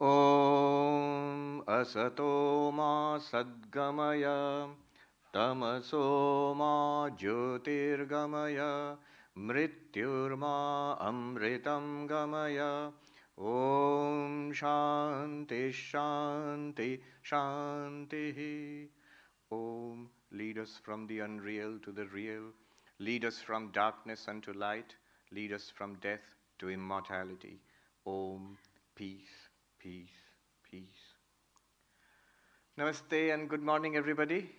Om Asato Ma Sadgamaya Tamaso Ma Jyotirgamaya Mrityurma Amritam Gamaya Om Shanti Shanti Shanti. Om, lead us from the unreal to the real, lead us from darkness unto light, lead us from death to immortality. Om, peace, peace, peace. Namaste and good morning, everybody.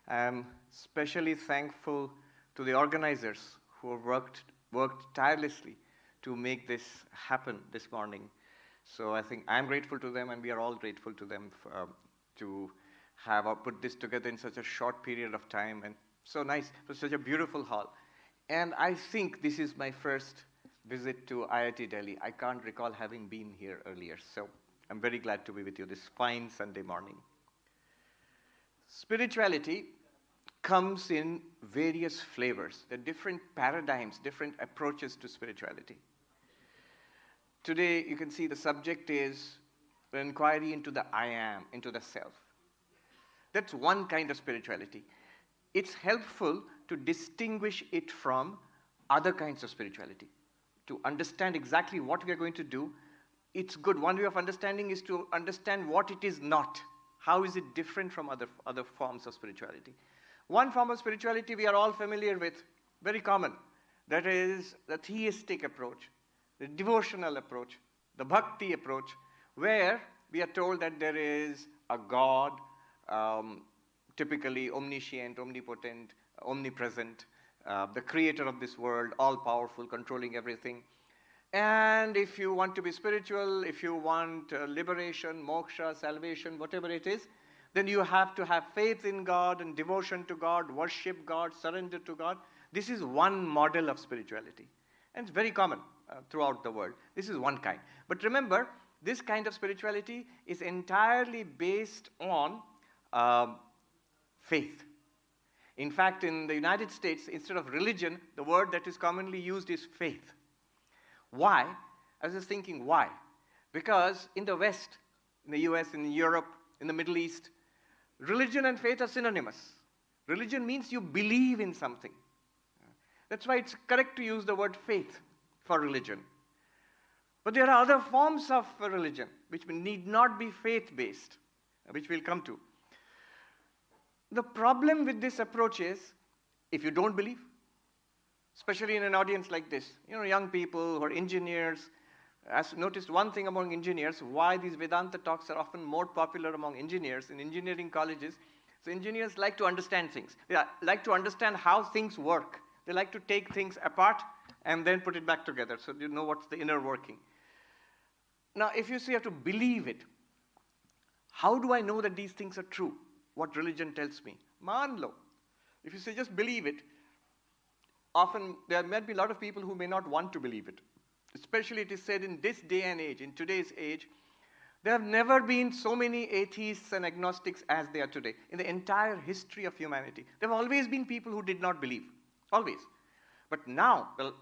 I'm especially thankful to the organizers who have worked tirelessly to make this happen this morning. So I think I'm grateful to them, and we are all grateful to them to have put this together in such a short period of time, and so nice. It was such a beautiful hall. And I think this is my first visit to IIT Delhi. I can't recall having been here earlier, so I'm very glad to be with you this fine Sunday morning. Spirituality comes in various flavors. There are different paradigms, different approaches to spirituality. Today, you can see the subject is an inquiry into the I am, into the self. That's one kind of spirituality. It's helpful to distinguish it from other kinds of spirituality. To understand exactly what we are going to do, it's good. One way of understanding is to understand what it is not. How is it different from other forms of spirituality? One form of spirituality we are all familiar with, very common. That is the theistic approach, the devotional approach, the bhakti approach, where we are told that there is a God, typically omniscient, omnipotent, omnipresent, the creator of this world, all-powerful, controlling everything. And if you want to be spiritual, if you want liberation, moksha, salvation, whatever it is, then you have to have faith in God and devotion to God, worship God, surrender to God. This is one model of spirituality. And it's very common throughout the world. This is one kind. But remember, this kind of spirituality is entirely based on faith. In fact, in the United States, instead of religion, the word that is commonly used is faith. Why? I was just thinking, why? Because in the West, in the US, in Europe, in the Middle East, religion and faith are synonymous. Religion means you believe in something. That's why it's correct to use the word faith for religion. But there are other forms of religion which need not be faith-based, which we'll come to. The problem with this approach is, if you don't believe, especially in an audience like this, young people who are engineers. I've noticed one thing among engineers, why these Vedanta talks are often more popular among engineers in engineering colleges. So engineers like to understand things. They like to understand how things work. They like to take things apart and then put it back together, so you know what's the inner working. Now, if you say you have to believe it, how do I know that these things are true? What religion tells me? Man lo. If you say just believe it, often there might be a lot of people who may not want to believe it. Especially it is said in this day and age, in today's age, there have never been so many atheists and agnostics as there are today. In the entire history of humanity, there have always been people who did not believe. Always. But now, well,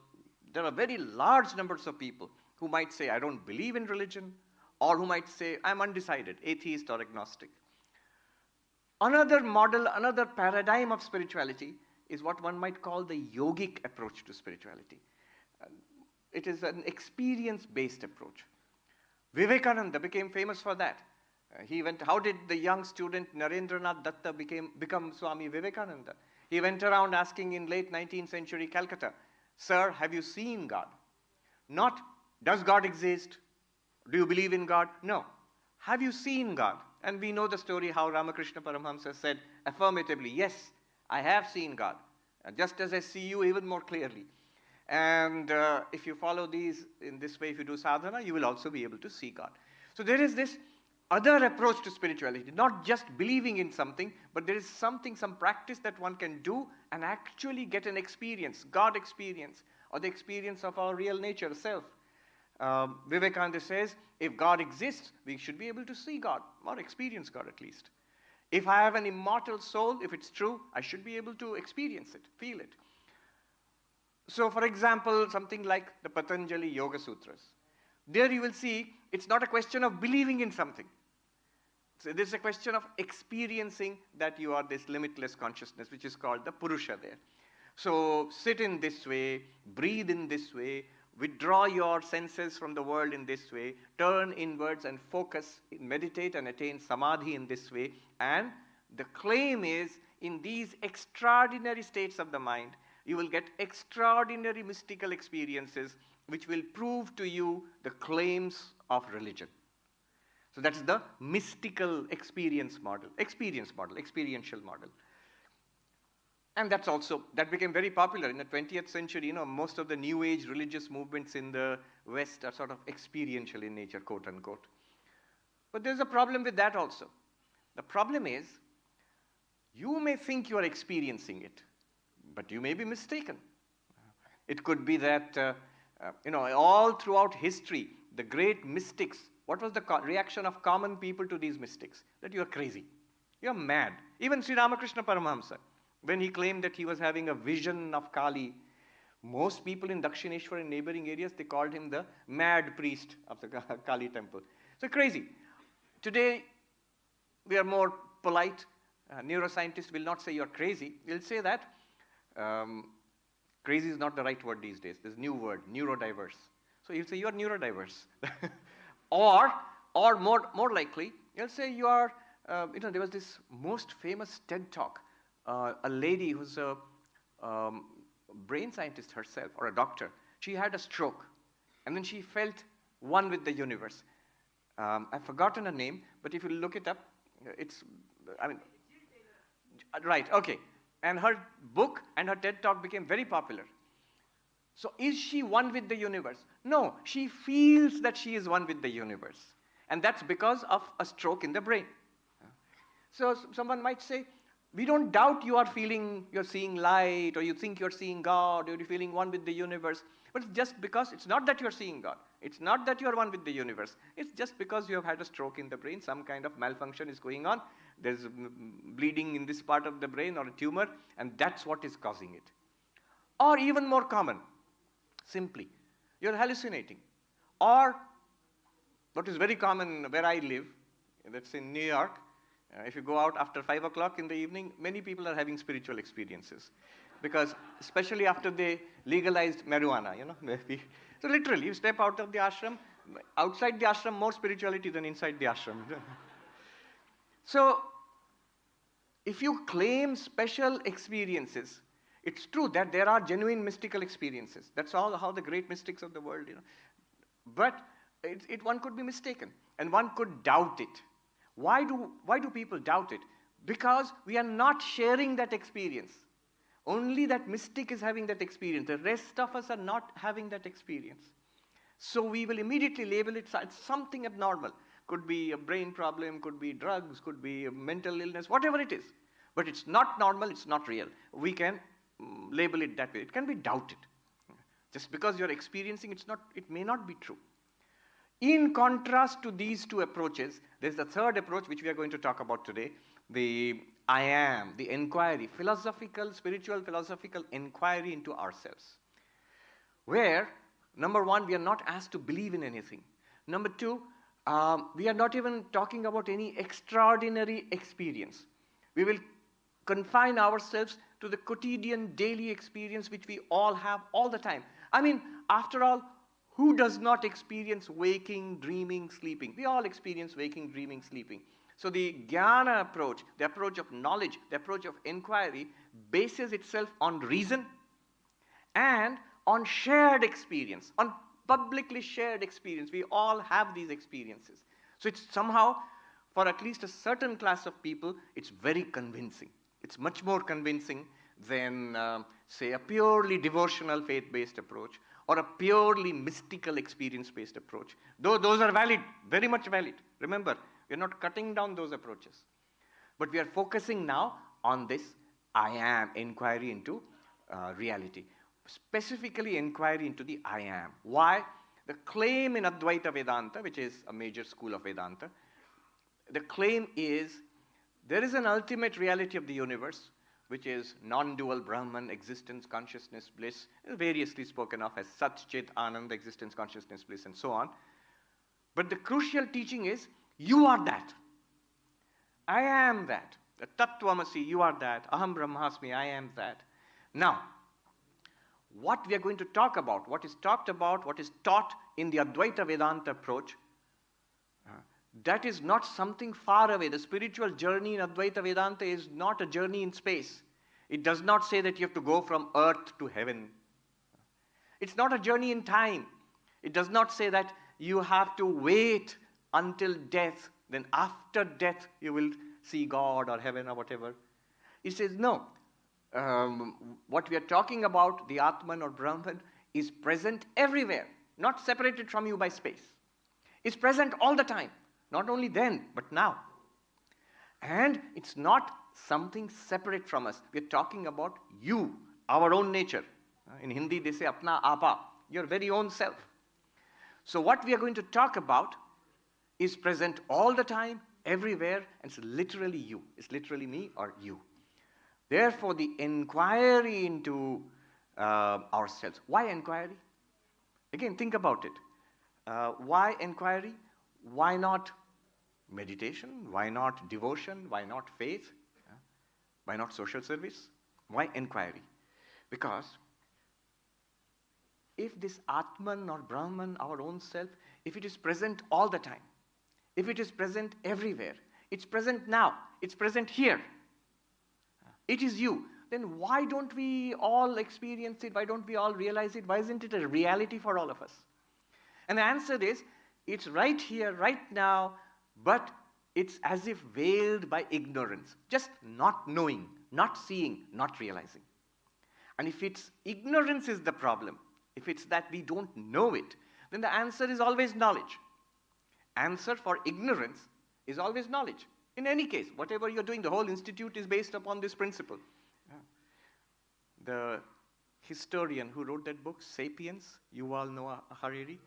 there are very large numbers of people who might say, I don't believe in religion, or who might say, I'm undecided, atheist or agnostic. Another model, another paradigm of spirituality is what one might call the yogic approach to spirituality. It is an experience-based approach. Vivekananda became famous for that. How did the young student Narendranath Datta become Swami Vivekananda? He went around asking in late 19th century Calcutta, Sir, have you seen God? Not, does God exist? Do you believe in God? No. Have you seen God? And we know the story how Ramakrishna Paramahamsa said affirmatively, yes, I have seen God, just as I see you even more clearly. And if you follow these in this way, if you do sadhana, you will also be able to see God. So there is this other approach to spirituality, not just believing in something, but there is something, some practice that one can do and actually get an experience, God experience, or the experience of our real nature, self. Vivekananda says, if God exists, we should be able to see God, or experience God at least. If I have an immortal soul, if it's true, I should be able to experience it, feel it. So, for example, something like the Patanjali Yoga Sutras. There you will see it's not a question of believing in something. So this is a question of experiencing that you are this limitless consciousness, which is called the Purusha there. So sit in this way, breathe in this way, withdraw your senses from the world in this way, turn inwards and focus, meditate and attain samadhi in this way. And the claim is, in these extraordinary states of the mind, you will get extraordinary mystical experiences which will prove to you the claims of religion. So that's the mystical experiential model. And that became very popular in the 20th century. Most of the New Age religious movements in the West are sort of experiential in nature, quote unquote. But there's a problem with that also. The problem is, you may think you are experiencing it, but you may be mistaken. It could be that, all throughout history, the great mystics, what was the reaction of common people to these mystics? That you are crazy. You are mad. Even Sri Ramakrishna Paramahamsa, when he claimed that he was having a vision of Kali, most people in Dakshineshwar and neighboring areas, they called him the mad priest of the Kali temple. So crazy. Today, we are more polite. Neuroscientists will not say you're crazy. They'll say that crazy is not the right word these days. There's a new word, neurodiverse. So you'll say you're neurodiverse. or more likely, you'll say you are, there was this most famous TED talk. A lady who's a brain scientist herself, or a doctor, she had a stroke. And then she felt one with the universe. I've forgotten her name, but if you look it up, right, okay. And her book and her TED talk became very popular. So is she one with the universe? No, she feels that she is one with the universe. And that's because of a stroke in the brain. So someone might say, we don't doubt you're seeing light, or you think you're seeing God, or you're feeling one with the universe. But it's just because, it's not that you're seeing God. It's not that you're one with the universe. It's just because you have had a stroke in the brain, some kind of malfunction is going on. There's bleeding in this part of the brain, or a tumor, and that's what is causing it. Or even more common, simply, you're hallucinating. Or, what is very common where I live, that's in New York, if you go out after 5 o'clock in the evening, many people are having spiritual experiences. Because, especially after they legalized marijuana, So literally, you step out of the ashram, outside the ashram, more spirituality than inside the ashram. So, if you claim special experiences, it's true that there are genuine mystical experiences. That's all how the great mystics of the world, But one could be mistaken, and one could doubt it. Why do people doubt it? Because we are not sharing that experience. Only that mystic is having that experience. The rest of us are not having that experience. So we will immediately label it as something abnormal. Could be a brain problem, could be drugs, could be a mental illness, whatever it is. But it's not normal, it's not real. We can label it that way. It can be doubted. Just because you're experiencing, it may not be true. In contrast to these two approaches, there's the third approach which we are going to talk about today, the I am, the enquiry, spiritual philosophical enquiry into ourselves. Where, number one, we are not asked to believe in anything. Number two, we are not even talking about any extraordinary experience. We will confine ourselves to the quotidian, daily experience which we all have all the time. After all, who does not experience waking, dreaming, sleeping? We all experience waking, dreaming, sleeping. So the jnana approach, the approach of knowledge, the approach of inquiry, bases itself on reason and on shared experience, on publicly shared experience. We all have these experiences. So it's somehow, for at least a certain class of people, it's very convincing. It's much more convincing than, say, a purely devotional faith-based approach, or a purely mystical experience-based approach. Though those are valid, very much valid. Remember, we're not cutting down those approaches. But we are focusing now on this I am, inquiry into reality. Specifically, inquiry into the I am. Why? The claim in Advaita Vedanta, which is a major school of Vedanta, the claim is there is an ultimate reality of the universe, which is non-dual Brahman, existence, consciousness, bliss, variously spoken of as Sat, Chit, Anand, existence, consciousness, bliss, and so on. But the crucial teaching is, you are that. I am that. The Tattvamasi, you are that. Aham Brahmasmi, I am that. Now, what we are going to talk about, what is talked about, what is taught in the Advaita Vedanta approach, that is not something far away. The spiritual journey in Advaita Vedanta is not a journey in space. It does not say that you have to go from earth to heaven. It's not a journey in time. It does not say that you have to wait until death, then after death you will see God or heaven or whatever. It says no. What we are talking about, the Atman or Brahman, is present everywhere, not separated from you by space. It's present all the time, not only then, but now. And it's not something separate from us. We're talking about you, our own nature. In Hindi, they say apna apa, your very own self. So what we are going to talk about is present all the time, everywhere, and it's literally you. It's literally me or you. Therefore, the enquiry into ourselves. Why enquiry? Again, think about it. Why enquiry? Why not meditation? Why not devotion? Why not faith? Why not social service? Why enquiry? Because if this Atman or Brahman, our own self, if it is present all the time, if it is present everywhere, it's present now, it's present here, it is you, then why don't we all experience it? Why don't we all realize it? Why isn't it a reality for all of us? And the answer is, it's right here, right now, but it's as if veiled by ignorance, just not knowing, not seeing, not realizing. And if it's ignorance is the problem, if it's that we don't know it, then the answer is always knowledge. Answer for ignorance is always knowledge. In any case, whatever you're doing, the whole institute is based upon this principle. The historian who wrote that book, Sapiens, Yuval Noah Harari,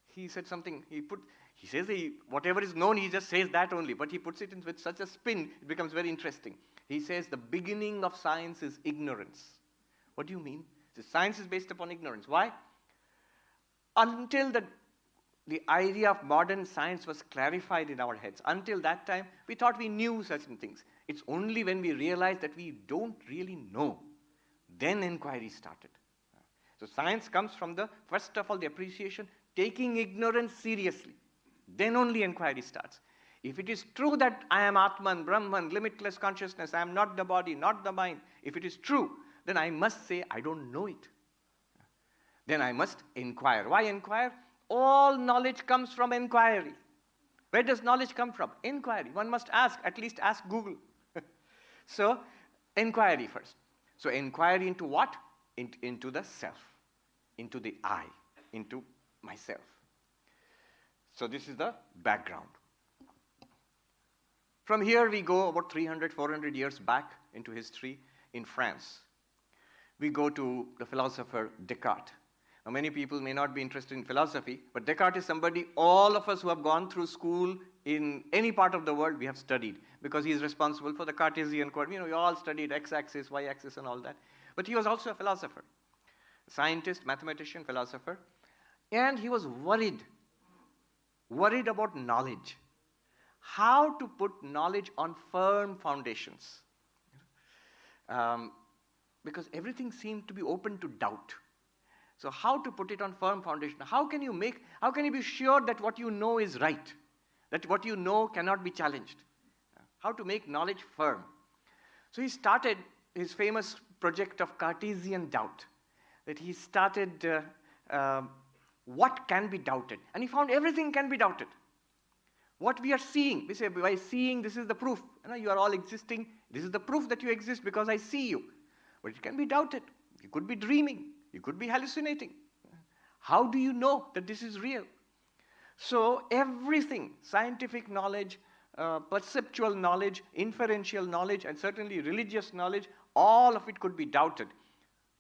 he said something, he says whatever is known, he just says that only, but he puts it in with such a spin, it becomes very interesting. He says the beginning of science is ignorance. What do you mean? So science is based upon ignorance. Why? Until the idea of modern science was clarified in our heads, until that time, we thought we knew certain things. It's only when we realized that we don't really know, then inquiry started. So science comes from first of all, the appreciation, taking ignorance seriously. Then only inquiry starts. If it is true that I am Atman, Brahman, limitless consciousness, I am not the body, not the mind, if it is true, then I must say, I don't know it. Then I must inquire. Why inquire? All knowledge comes from inquiry. Where does knowledge come from? Inquiry. One must ask, at least ask Google. So, inquiry first. So, inquiry into what? Into the self, into the I, into myself. So, this is the background. From here, we go about 300, 400 years back into history in France. We go to the philosopher Descartes. Now, many people may not be interested in philosophy, but Descartes is somebody all of us who have gone through school in any part of the world, we have studied, because he is responsible for the Cartesian coordinate. We all studied x-axis, y-axis, and all that. But he was also a philosopher, scientist, mathematician, philosopher, and he was worried about knowledge. How to put knowledge on firm foundations. Because everything seemed to be open to doubt. So how to put it on firm foundation? How can you be sure that what you know is right? That what you know cannot be challenged? How to make knowledge firm? So he started his famous project of Cartesian doubt. That he started what can be doubted. And he found everything can be doubted. What we are seeing, we say by seeing this is the proof. You are all existing. This is the proof that you exist because I see you. But it can be doubted. You could be dreaming. You could be hallucinating. How do you know that this is real? So everything, scientific knowledge, perceptual knowledge, inferential knowledge, and certainly religious knowledge, all of it could be doubted.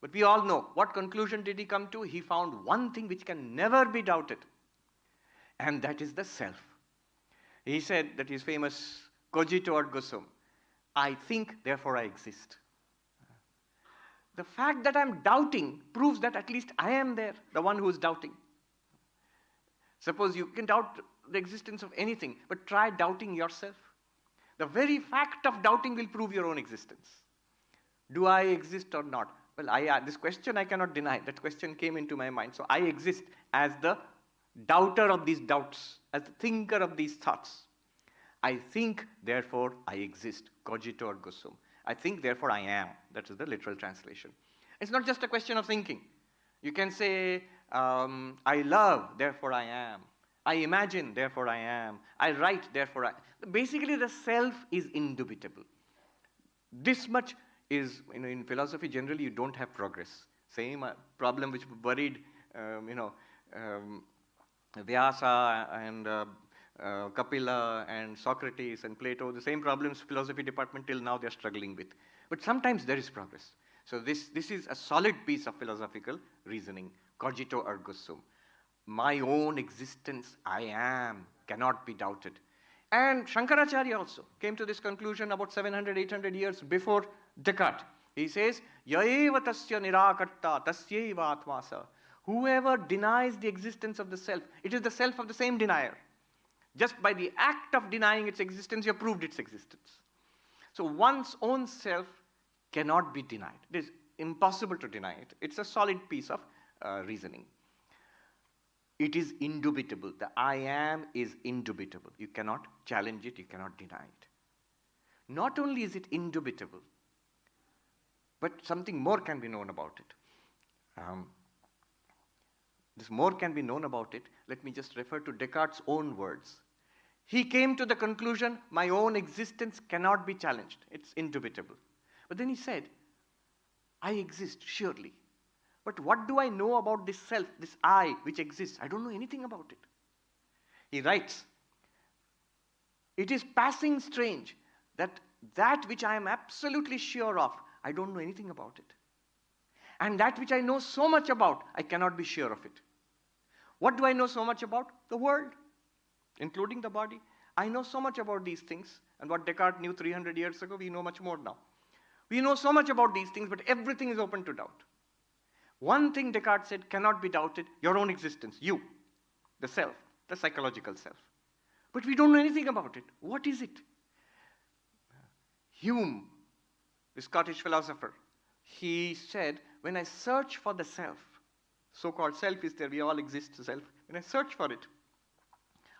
But we all know, what conclusion did he come to? He found one thing which can never be doubted. And that is the self. He said that his famous cogito ergo sum, I think, therefore I exist. The fact that I'm doubting proves that at least I am there, the one who is doubting. Suppose you can doubt the existence of anything, but try doubting yourself. The very fact of doubting will prove your own existence. Do I exist or not? Well, this question I cannot deny. That question came into my mind. So I exist as the doubter of these doubts, as the thinker of these thoughts. I think, therefore I exist. Cogito ergo sum. I think, therefore I am. That is the literal translation. It's not just a question of thinking. You can say, I love, therefore I am. I imagine, therefore I am. I write, therefore I. Basically, the self is indubitable. This much is, in philosophy, generally you don't have progress. Same problem which worried, Vyasa and Kapila and Socrates and Plato, the same problems philosophy department till now they're struggling with. But sometimes there is progress. So this is a solid piece of philosophical reasoning. Cogito ergo sum. My own existence, I am, cannot be doubted. And Shankaracharya also came to this conclusion about 700, 800 years before Descartes. He says, Yaeva tasya nirakarta tasyeva atmasa. Whoever denies the existence of the self, it is the self of the same denier. Just by the act of denying its existence, you have proved its existence. So one's own self cannot be denied. It is impossible to deny it. It's a solid piece of reasoning. It is indubitable. The I am is indubitable. You cannot challenge it, you cannot deny it. Not only is it indubitable, but something more can be known about it. This more can be known about it. Let me just refer to Descartes' own words. He came to the conclusion, my own existence cannot be challenged. It's indubitable. But then he said, I exist, surely. But what do I know about this self, this I, which exists? I don't know anything about it. He writes, it is passing strange that which I am absolutely sure of, I don't know anything about it. And that which I know so much about, I cannot be sure of it. What do I know so much about? The world, including the body. I know so much about these things, and what Descartes knew 300 years ago, we know much more now. We know so much about these things, but everything is open to doubt. One thing Descartes said cannot be doubted, your own existence, you, the self, the psychological self. But we don't know anything about it. What is it? Hume, the Scottish philosopher, he said, when I search for the self, so-called self is there, we all exist as self, when I search for it,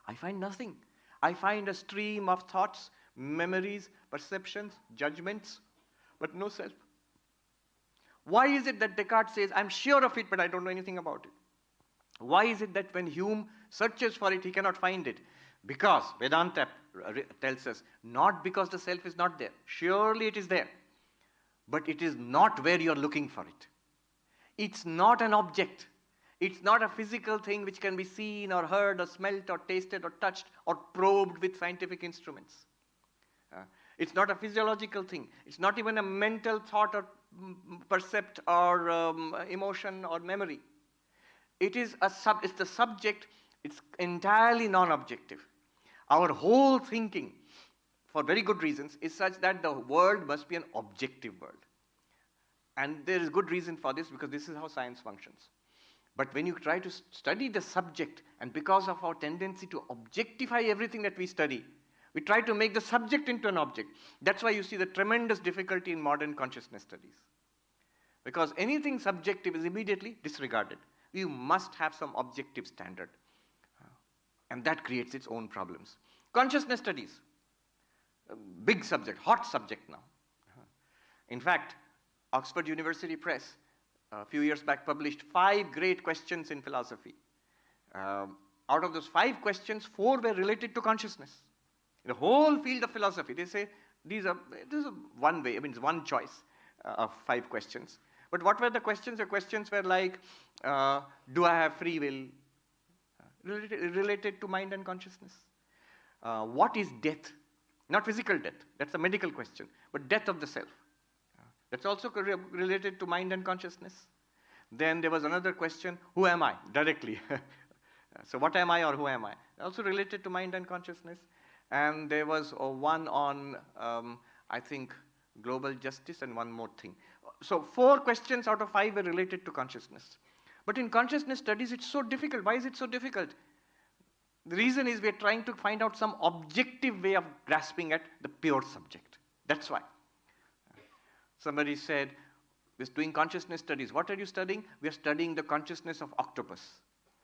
I find nothing. I find a stream of thoughts, memories, perceptions, judgments, but no self. Why is it that Descartes says, I'm sure of it, but I don't know anything about it? Why is it that when Hume searches for it, he cannot find it? Because Vedanta tells us, not because the self is not there. Surely it is there. But it is not where you're looking for it. It's not an object. It's not a physical thing which can be seen or heard or smelt or tasted or touched or probed with scientific instruments. It's not a physiological thing. It's not even a mental thought or percept or emotion or memory. It's the subject. It's entirely non-objective. Our whole thinking, for very good reasons, is such that the world must be an objective world. And there is good reason for this, because this is how science functions. But when you try to study the subject, and because of our tendency to objectify everything that we study, we try to make the subject into an object. That's why you see the tremendous difficulty in modern consciousness studies. Because anything subjective is immediately disregarded. You must have some objective standard. And that creates its own problems. Consciousness studies, a big subject, hot subject now. In fact, Oxford University Press, a few years back, published 5 great questions in philosophy. Out of those 5 questions, 4 were related to consciousness. In the whole field of philosophy, they say, this is one way, it's one choice of 5 questions. But what were the questions? The questions were like, do I have free will? Related to mind and consciousness. What is death? Not physical death, that's a medical question, but death of the self. That's also related to mind and consciousness. Then there was another question, who am I? Directly. So what am I or who am I? Also related to mind and consciousness. And there was one on, I think, global justice and one more thing. So 4 questions out of 5 were related to consciousness. But in consciousness studies, it's so difficult. Why is it so difficult? The reason is we're trying to find out some objective way of grasping at the pure subject. That's why. Somebody said, we're doing consciousness studies. What are you studying? We are studying the consciousness of octopus.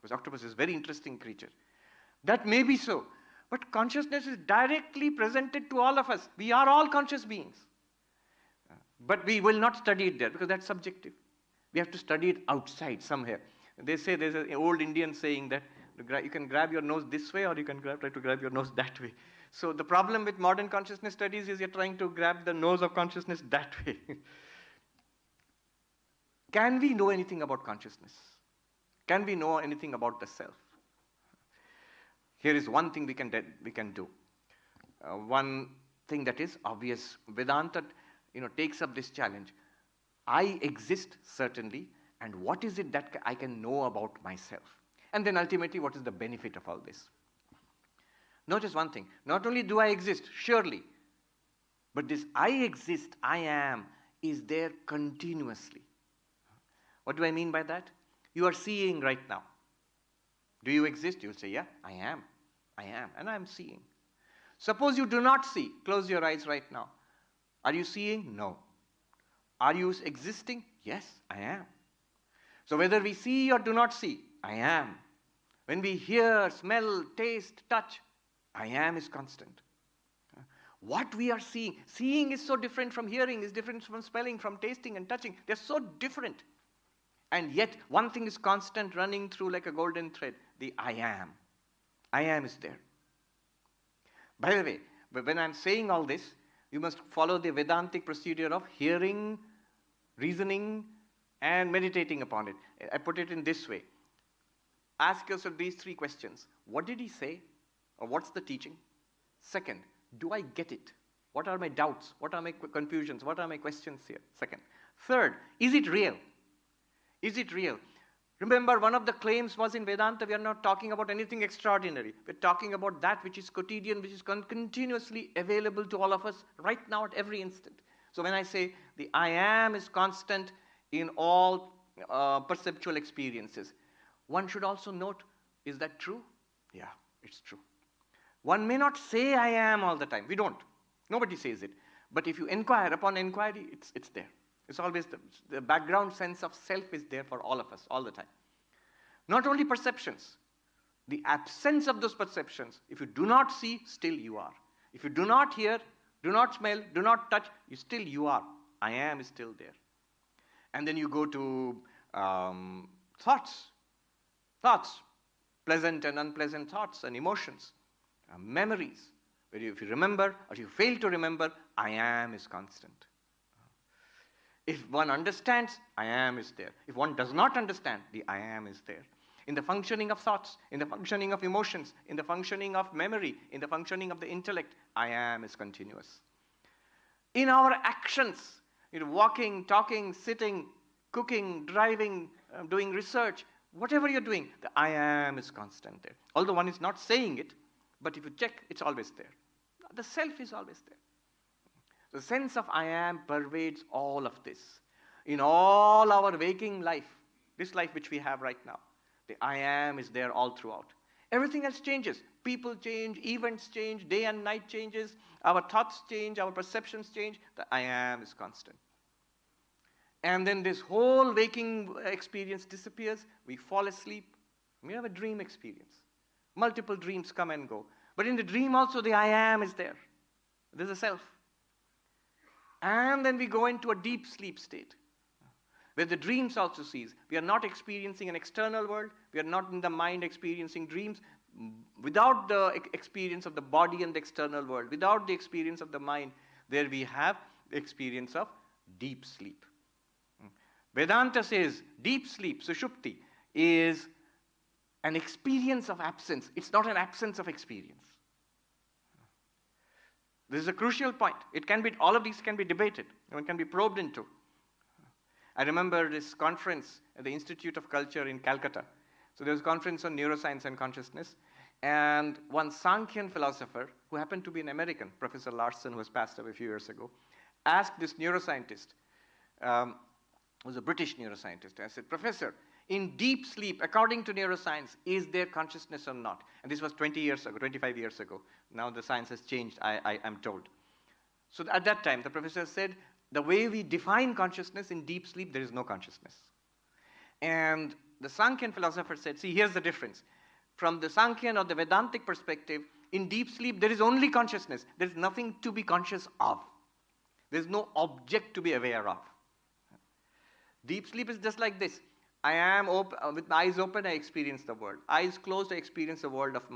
Because octopus is a very interesting creature. That may be so. But consciousness is directly presented to all of us. We are all conscious beings. But we will not study it there because that's subjective. We have to study it outside somewhere. They say there's an old Indian saying that you can grab your nose this way or you can try to grab your nose that way. So the problem with modern consciousness studies is you're trying to grab the nose of consciousness that way. Can we know anything about consciousness? Can we know anything about the self? Here is one thing we can do. One thing that is obvious. Vedanta takes up this challenge. I exist, certainly, and what is it that I can know about myself? And then ultimately, what is the benefit of all this? Notice one thing. Not only do I exist, surely, but this I exist, I am, is there continuously. What do I mean by that? You are seeing right now. Do you exist? You'll say, yeah, I am, and I'm seeing. Suppose you do not see. Close your eyes right now. Are you seeing? No. Are you existing? Yes, I am. So whether we see or do not see, I am. When we hear, smell, taste, touch, I am is constant. What we are seeing is so different from hearing, is different from smelling, from tasting and touching. They're so different. And yet, one thing is constant, running through like a golden thread. The I am. I am is there. By the way, when I'm saying all this, you must follow the Vedantic procedure of hearing, reasoning, and meditating upon it. I put it in this way. Ask yourself these three questions. What did he say? Or what's the teaching? Second, do I get it? What are my doubts? What are my confusions? What are my questions here? Second. Third, is it real? Is it real? Remember, one of the claims was in Vedanta, we are not talking about anything extraordinary. We're talking about that which is quotidian, which is continuously available to all of us right now at every instant. So when I say the I am is constant in all perceptual experiences, one should also note, is that true? Yeah, it's true. One may not say I am all the time. We don't. Nobody says it. But if you inquire, upon inquiry, it's there. It's always the background sense of self is there for all of us, all the time. Not only perceptions, the absence of those perceptions. If you do not see, still you are. If you do not hear, do not smell, do not touch, you are. I am is still there. And then you go to thoughts, pleasant and unpleasant thoughts and emotions, memories. Where if you remember or you fail to remember, I am is constant. If one understands, I am is there. If one does not understand, the I am is there. In the functioning of thoughts, in the functioning of emotions, in the functioning of memory, in the functioning of the intellect, I am is continuous. In our actions, walking, talking, sitting, cooking, driving, doing research, whatever you're doing, the I am is constant there. Although one is not saying it, but if you check, it's always there. The self is always there. The sense of I am pervades all of this. In all our waking life, this life which we have right now, the I am is there all throughout. Everything else changes. People change, events change, day and night changes, our thoughts change, our perceptions change. The I am is constant. And then this whole waking experience disappears. We fall asleep. We have a dream experience. Multiple dreams come and go. But in the dream also the I am is there. There's a self. And then we go into a deep sleep state, where the dreams also cease. We are not experiencing an external world. We are not in the mind experiencing dreams. Without the experience of the body and the external world, without the experience of the mind, there we have the experience of deep sleep. Vedanta says deep sleep, sushupti, is an experience of absence. It's not an absence of experience. This is a crucial point. All of these can be debated. One can be probed into. I remember this conference at the Institute of Culture in Calcutta. So there was a conference on neuroscience and consciousness. And one Sankhyan philosopher, who happened to be an American, Professor Larson, who was passed away a few years ago, asked this neuroscientist, who was a British neuroscientist, I said, Professor, In deep sleep, according to neuroscience, is there consciousness or not? And this was 20 years ago, 25 years ago. Now the science has changed, I'm told. So at that time, the professor said, the way we define consciousness, in deep sleep, there is no consciousness. And the Sankhyan philosopher said, see, here's the difference. From the Sankhyan or the Vedantic perspective, in deep sleep, there is only consciousness. There's nothing to be conscious of. There's no object to be aware of. Deep sleep is just like this. I am with my eyes open, I experience the world. Eyes closed, I experience the world of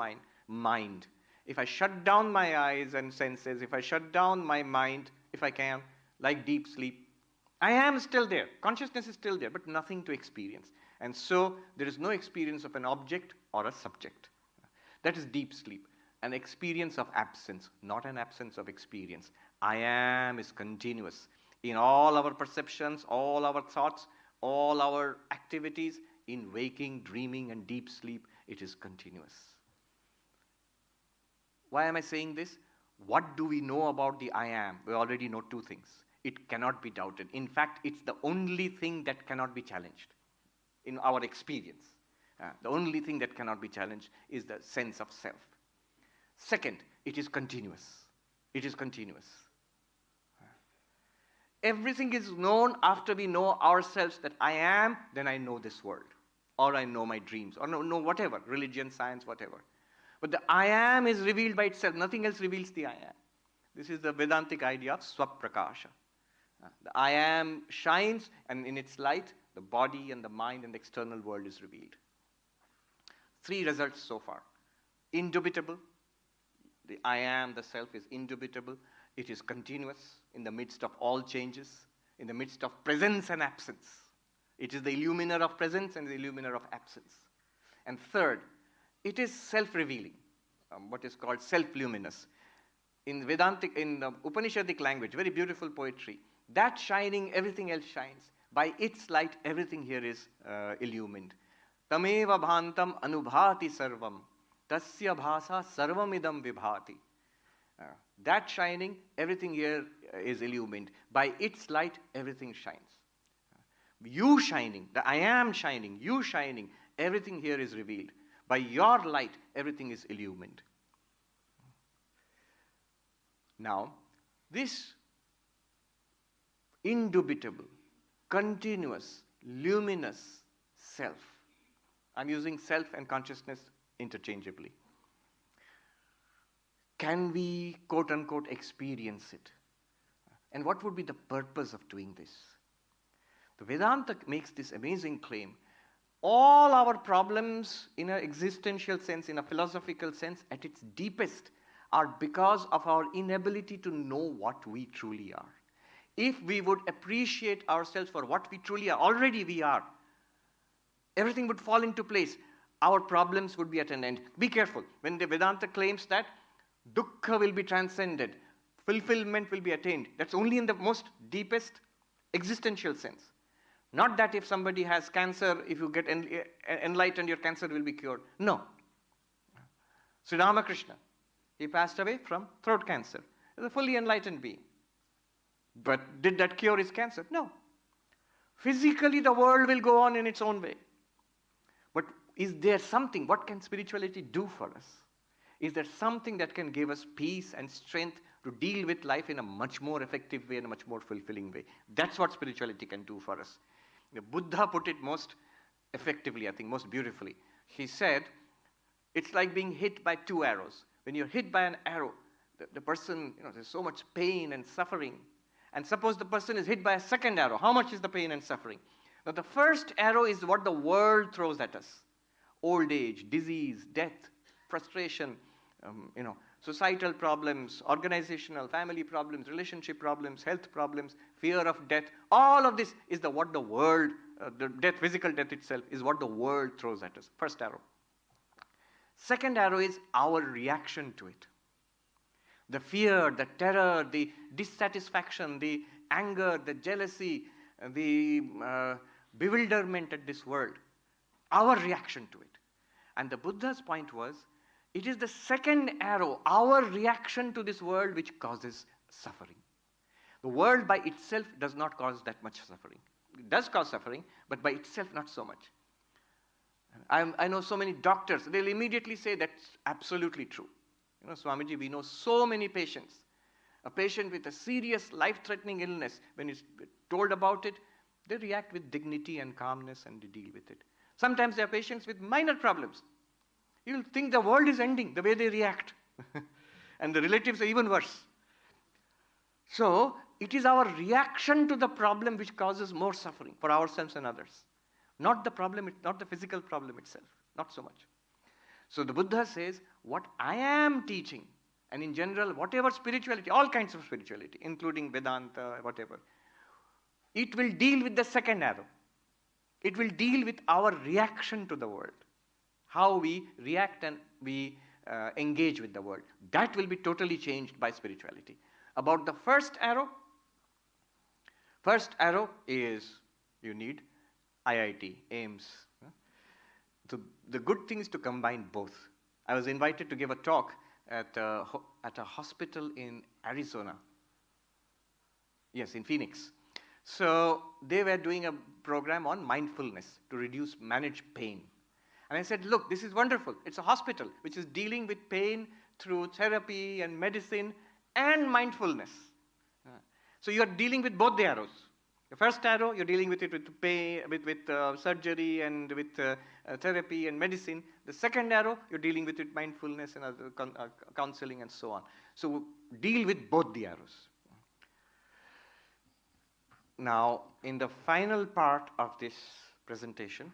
mind. If I shut down my eyes and senses, if I shut down my mind, if I can, like deep sleep, I am still there. Consciousness is still there, but nothing to experience. And so there is no experience of an object or a subject. That is deep sleep. An experience of absence, not an absence of experience. I am is continuous. In all our perceptions, all our thoughts, all our activities, in waking, dreaming, and deep sleep, it is continuous. Why am I saying this? What do we know about the I am? We already know two things. It cannot be doubted. In fact, it's the only thing that cannot be challenged in our experience. The only thing that cannot be challenged is the sense of self. Second, it is continuous. It is continuous. Everything is known after we know ourselves that I am, then I know this world. Or I know my dreams. Or know whatever, religion, science, whatever. But the I am is revealed by itself. Nothing else reveals the I am. This is the Vedantic idea of swaprakasha. The I am shines, and in its light, the body and the mind and the external world is revealed. 3 results so far. Indubitable. The I am, the self, is indubitable. It is continuous in the midst of all changes, in the midst of presence and absence. It is the illuminer of presence and the illuminer of absence. And third, it is self-revealing, what is called self-luminous. In Vedantic, in the Upanishadic language, very beautiful poetry, that shining, everything else shines. By its light, everything here is illumined. Tameva bhantam anubhati sarvam, tasya bhasa sarvamidam vibhati. That shining, everything here is illumined. By its light, everything shines. You shining, the I am shining, you shining, everything here is revealed. By your light, everything is illumined. Now, this indubitable, continuous, luminous self, I'm using self and consciousness interchangeably. Can we, quote unquote, experience it? And what would be the purpose of doing this? The Vedanta makes this amazing claim. All our problems, in an existential sense, in a philosophical sense, at its deepest, are because of our inability to know what we truly are. If we would appreciate ourselves for what we truly are, already we are, everything would fall into place. Our problems would be at an end. Be careful. When the Vedanta claims that dukkha will be transcended, fulfillment will be attained, that's only in the most deepest existential sense. Not that if somebody has cancer, if you get enlightened, your cancer will be cured. No. Sri Ramakrishna, he passed away from throat cancer. He was a fully enlightened being. But did that cure his cancer? No. Physically, the world will go on in its own way. But is there something, what can spirituality do for us? Is there something that can give us peace and strength to deal with life in a much more effective way and a much more fulfilling way? That's what spirituality can do for us. The Buddha put it most effectively, I think, most beautifully. He said, it's like being hit by 2 arrows. When you're hit by an arrow, the person, there's so much pain and suffering. And suppose the person is hit by a second arrow. How much is the pain and suffering? Now, the first arrow is what the world throws at us. Old age, disease, death, frustration, societal problems, organizational, family problems, relationship problems, health problems, fear of death. All of this is what the world, the death, physical death itself, is what the world throws at us. First arrow. Second arrow is our reaction to it. The fear, the terror, the dissatisfaction, the anger, the jealousy, the bewilderment at this world. Our reaction to it. And the Buddha's point was, it is the second arrow, our reaction to this world, which causes suffering. The world by itself does not cause that much suffering. It does cause suffering, but by itself not so much. I know so many doctors, they'll immediately say that's absolutely true. Swamiji, we know so many patients. A patient with a serious life-threatening illness, when he's told about it, they react with dignity and calmness and they deal with it. Sometimes there are patients with minor problems. You'll think the world is ending, the way they react. And the relatives are even worse. So, it is our reaction to the problem which causes more suffering for ourselves and others. Not the problem, not the physical problem itself, not so much. So the Buddha says, what I am teaching, and in general, whatever spirituality, all kinds of spirituality, including Vedanta, whatever, it will deal with the second arrow. It will deal with our reaction to the world. How we react and we engage with the world. That will be totally changed by spirituality. About the first arrow is you need IIT, AIMS. So the good thing is to combine both. I was invited to give a talk at a hospital in Arizona. Yes, in Phoenix. So they were doing a program on mindfulness to manage pain. And I said, look, this is wonderful. It's a hospital which is dealing with pain through therapy and medicine and mindfulness. So you are dealing with both the arrows. The first arrow, you're dealing with it with pain, with surgery and with therapy and medicine. The second arrow, you're dealing with it mindfulness and other counseling and so on. So deal with both the arrows. Now, in the final part of this presentation,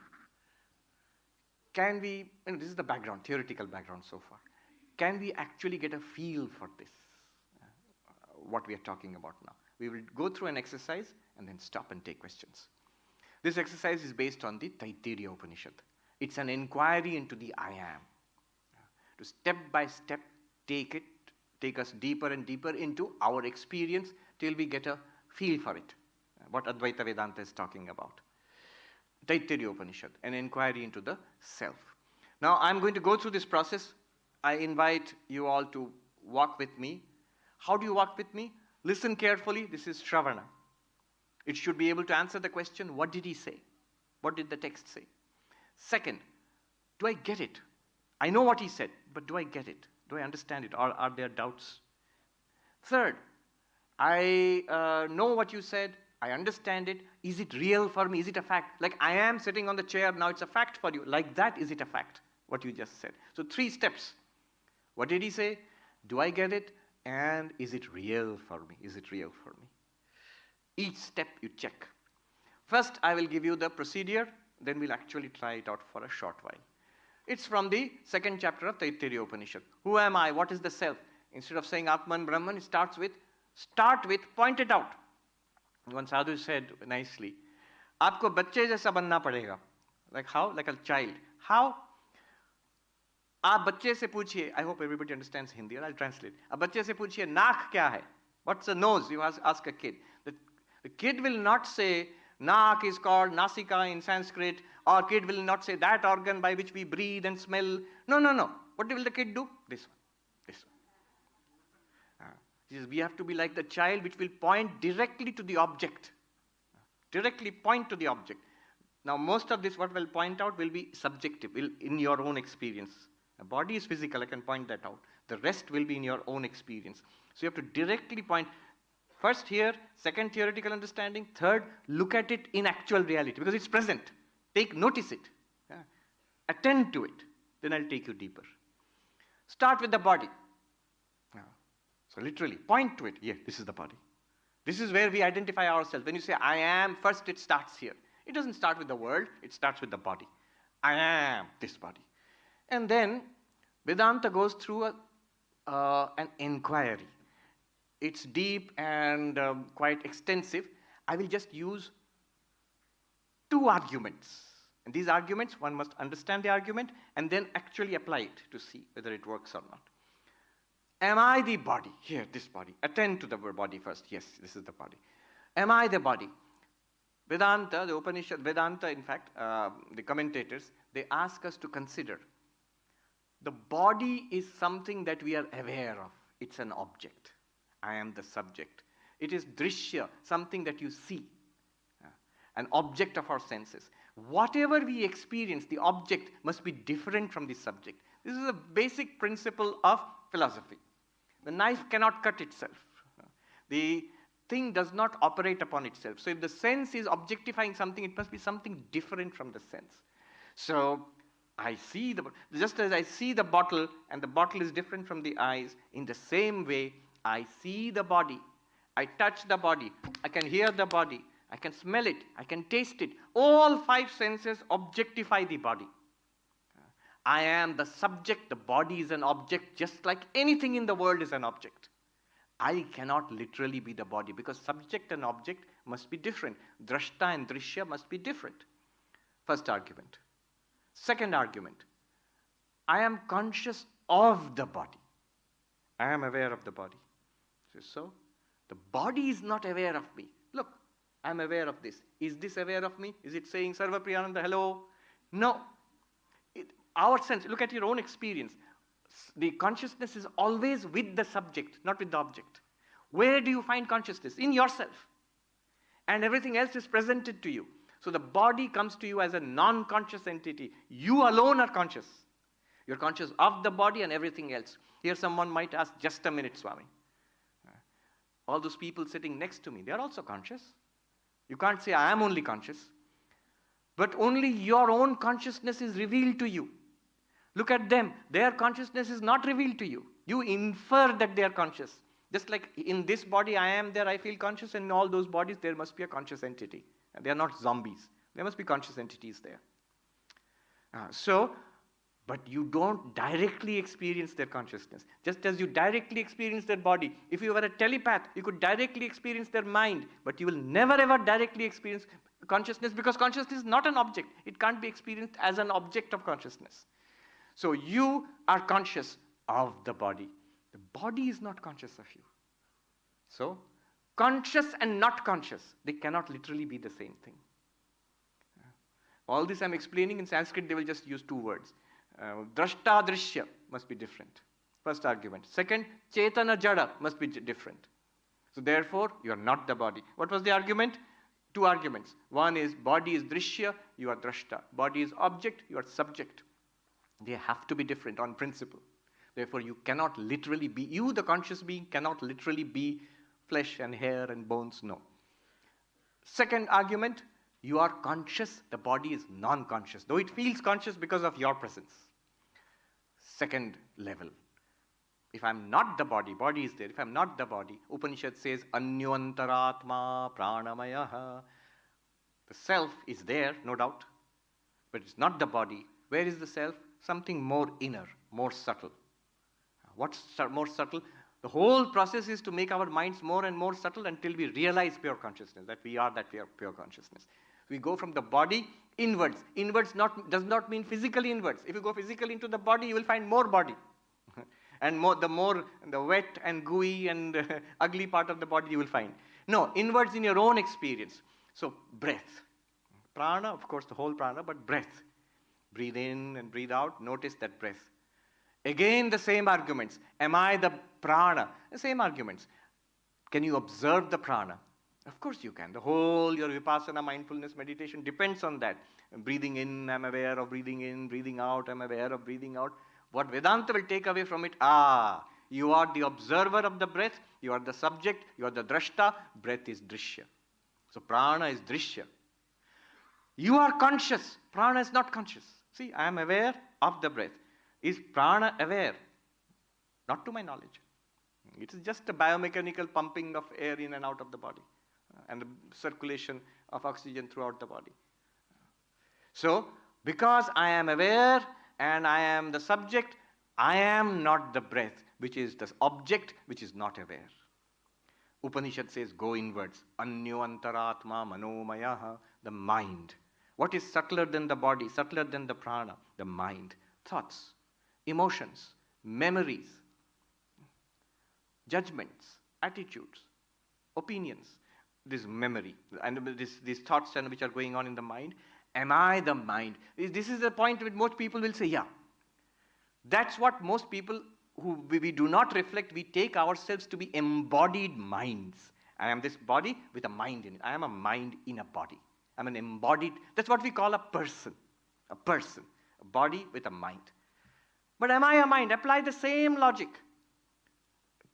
can we, this is the background, theoretical background so far. Can we actually get a feel for this, what we are talking about now? We will go through an exercise and then stop and take questions. This exercise is based on the Taittiriya Upanishad. It's an inquiry into the I am. To step by step take us deeper and deeper into our experience till we get a feel for it, what Advaita Vedanta is talking about. Taittiriya Upanishad, an inquiry into the self. Now I'm going to go through this process. I invite you all to walk with me. How do you walk with me? Listen carefully. This is Shravana. It should be able to answer the question, what did he say? What did the text say? Second, do I get it? I know what he said, but do I get it? Do I understand it? Or are there doubts? Third, I know what you said. I understand it. Is it real for me? Is it a fact? Like I am sitting on the chair, now it's a fact for you. Like that, is it a fact? What you just said. So 3 steps. What did he say? Do I get it? And is it real for me? Is it real for me? Each step you check. First, I will give you the procedure, then we'll actually try it out for a short while. It's from the 2nd chapter of Taittiriya Upanishad. Who am I? What is the self? Instead of saying Atman Brahman, it starts with, point it out. One sadhu said nicely, Aapko bacche jaisa banna padega. Like how? Like a child. How? आप बच्चे से पूछिए, I hope everybody understands Hindi, and I'll translate. आप बच्चे से पूछिए, नाक क्या है? What's a nose? You ask a kid. The kid will not say, naak is called nasika in Sanskrit, or kid will not say that organ by which we breathe and smell. No. What will the kid do? This one. We have to be like the child which will point directly to the object. Directly point to the object. Now most of this, what will point out, will be subjective, in your own experience. The body is physical, I can point that out. The rest will be in your own experience. So you have to directly point. First here, second theoretical understanding. Third, look at it in actual reality because it's present. Notice it. Attend to it. Then I'll take you deeper. Start with the body. So literally, point to it. Yeah, this is the body. This is where we identify ourselves. When you say I am, first it starts here. It doesn't start with the world, it starts with the body. I am this body. And then Vedanta goes through an inquiry. It's deep and quite extensive. I will just use 2 arguments. And these arguments, one must understand the argument and then actually apply it to see whether it works or not. Am I the body? Here, this body. Attend to the body first. Yes, this is the body. Am I the body? Vedanta, the Upanishad, Vedanta, in fact, the commentators, they ask us to consider the body is something that we are aware of. It's an object. I am the subject. It is drishya, something that you see, an object of our senses. Whatever we experience, the object must be different from the subject. This is a basic principle of philosophy. The knife cannot cut itself. The thing does not operate upon itself. So if the sense is objectifying something, it must be something different from the sense. So I see just as I see the bottle and the bottle is different from the eyes, in the same way, I see the body, I touch the body, I can hear the body, I can smell it, I can taste it. All five senses objectify the body. I am the subject, the body is an object, just like anything in the world is an object. I cannot literally be the body because subject and object must be different. Drashta and drishya must be different. First argument. Second argument. I am conscious of the body. I am aware of the body. So, the body is not aware of me. Look, I am aware of this. Is this aware of me? Is it saying, Sarvapriyananda, hello? No. Our sense, look at your own experience. The consciousness is always with the subject, not with the object. Where do you find consciousness? In yourself. And everything else is presented to you. So the body comes to you as a non-conscious entity. You alone are conscious. You're conscious of the body and everything else. Here someone might ask, just a minute, Swami. All those people sitting next to me, they're also conscious. You can't say, I am only conscious. But only your own consciousness is revealed to you. Look at them. Their consciousness is not revealed to you. You infer that they are conscious. Just like in this body, I am there, I feel conscious, and in all those bodies, there must be a conscious entity. And they are not zombies. There must be conscious entities there. But you don't directly experience their consciousness. Just as you directly experience their body. If you were a telepath, you could directly experience their mind, but you will never ever directly experience consciousness because consciousness is not an object. It can't be experienced as an object of consciousness. So you are conscious of the body. The body is not conscious of you. So, conscious and not conscious, they cannot literally be the same thing. All this I'm explaining in Sanskrit, they will just use two words. Drashta, drishya must be different. First argument. Second, chetana, jada must be different. So therefore, you are not the body. What was the argument? Two arguments. One is body is drishya, you are drashta. Body is object, you are subject. They have to be different on principle. Therefore, you cannot literally be, you the conscious being cannot literally be flesh and hair and bones, no. Second argument, you are conscious, the body is non-conscious, though it feels conscious because of your presence. Second level. If I'm not the body, body is there. If I'm not the body, Upanishad says, Anyoantaratma pranamayaha. The self is there, no doubt, but it's not the body. Where is the self? Something more inner, more subtle. What's more subtle? The whole process is to make our minds more and more subtle until we realize pure consciousness, that we are pure consciousness. We go from the body inwards. Inwards does not mean physically inwards. If you go physically into the body, you will find more body. And the wet and gooey and ugly part of the body you will find. No, inwards in your own experience. So breath. Prana, of course, the whole prana, but breath. Breathe in and breathe out. Notice that breath. Again, the same arguments. Am I the prana? The same arguments. Can you observe the prana? Of course you can. The whole your vipassana mindfulness meditation depends on that. Breathing in, I'm aware of breathing in. Breathing out, I'm aware of breathing out. What Vedanta will take away from it, you are the observer of the breath, you are the subject, you are the drashta, breath is drishya. So prana is drishya. You are conscious, prana is not conscious. See, I am aware of the breath. Is prana aware? Not to my knowledge. It is just a biomechanical pumping of air in and out of the body and the circulation of oxygen throughout the body. So, because I am aware and I am the subject, I am not the breath, which is the object, which is not aware. Upanishad says, go inwards. Anyo antaratma manomayaha, the mind. What is subtler than the body, subtler than the prana? The mind. Thoughts, emotions, memories, judgments, attitudes, opinions. This memory, and these thoughts and which are going on in the mind. Am I the mind? This is the point which most people will say, yeah. That's what most people who we do not reflect, we take ourselves to be embodied minds. I am this body with a mind in it. I am a mind in a body. I'm an embodied, that's what we call a person. A person, a body with a mind. But am I a mind? Apply the same logic.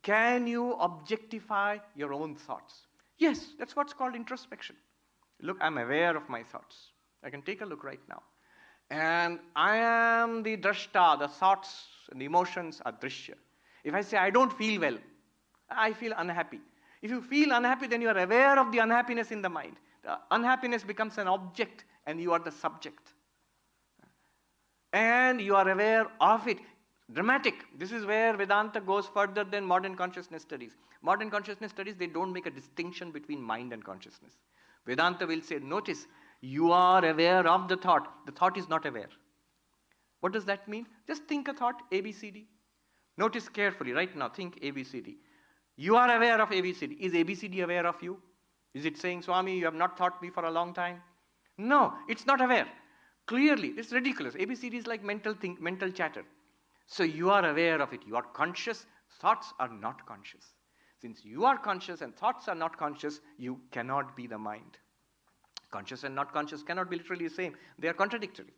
Can you objectify your own thoughts? Yes, that's what's called introspection. Look, I'm aware of my thoughts. I can take a look right now. And I am the drashta, the thoughts and the emotions are drishya. If I say I don't feel well, I feel unhappy. If you feel unhappy, then you are aware of the unhappiness in the mind. The unhappiness becomes an object and you are the subject. And you are aware of it. Dramatic. This is where Vedanta goes further than modern consciousness studies. Modern consciousness studies, they don't make a distinction between mind and consciousness. Vedanta will say, notice, you are aware of the thought. The thought is not aware. What does that mean? Just think a thought, ABCD. Notice carefully, right now, think ABCD. You are aware of ABCD. Is ABCD aware of you? Is it saying, Swami, you have not thought me for a long time? No, it's not aware. Clearly, it's ridiculous. ABCD is like mental chatter. So you are aware of it. You are conscious. Thoughts are not conscious. Since you are conscious and thoughts are not conscious, you cannot be the mind. Conscious and not conscious cannot be literally the same. They are contradictory.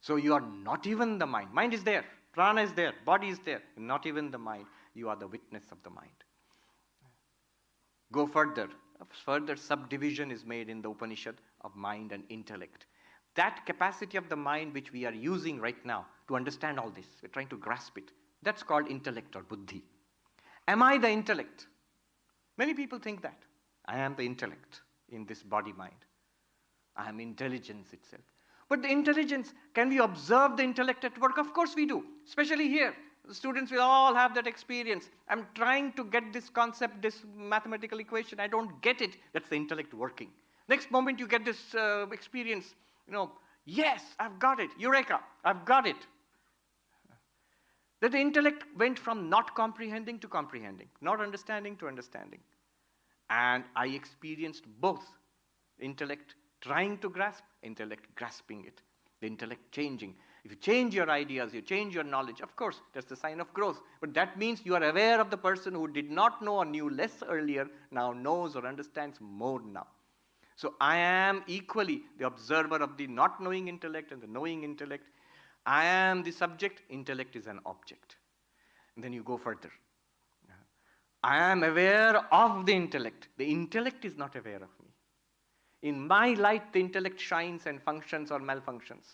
So you are not even the mind. Mind is there. Prana is there. Body is there. Not even the mind. You are the witness of the mind. Go further. A further subdivision is made in the Upanishad of mind and intellect. That capacity of the mind which we are using right now to understand all this, we're trying to grasp it, that's called intellect or buddhi. Am I the intellect? Many people think that. I am the intellect in this body-mind. I am intelligence itself. But the intelligence, can we observe the intellect at work? Of course we do, especially here. The students will all have that experience. I'm trying to get this concept, this mathematical equation. I don't get it. That's the intellect working. Next moment you get this experience, yes, I've got it. Eureka, I've got it. That the intellect went from not comprehending to comprehending, not understanding to understanding. And I experienced both. Intellect trying to grasp, intellect grasping it. The intellect changing. If you change your ideas, you change your knowledge, of course, that's the sign of growth. But that means you are aware of the person who did not know or knew less earlier, now knows or understands more now. So I am equally the observer of the not knowing intellect and the knowing intellect. I am the subject, intellect is an object. And then you go further. I am aware of the intellect. The intellect is not aware of me. In my light, the intellect shines and functions or malfunctions.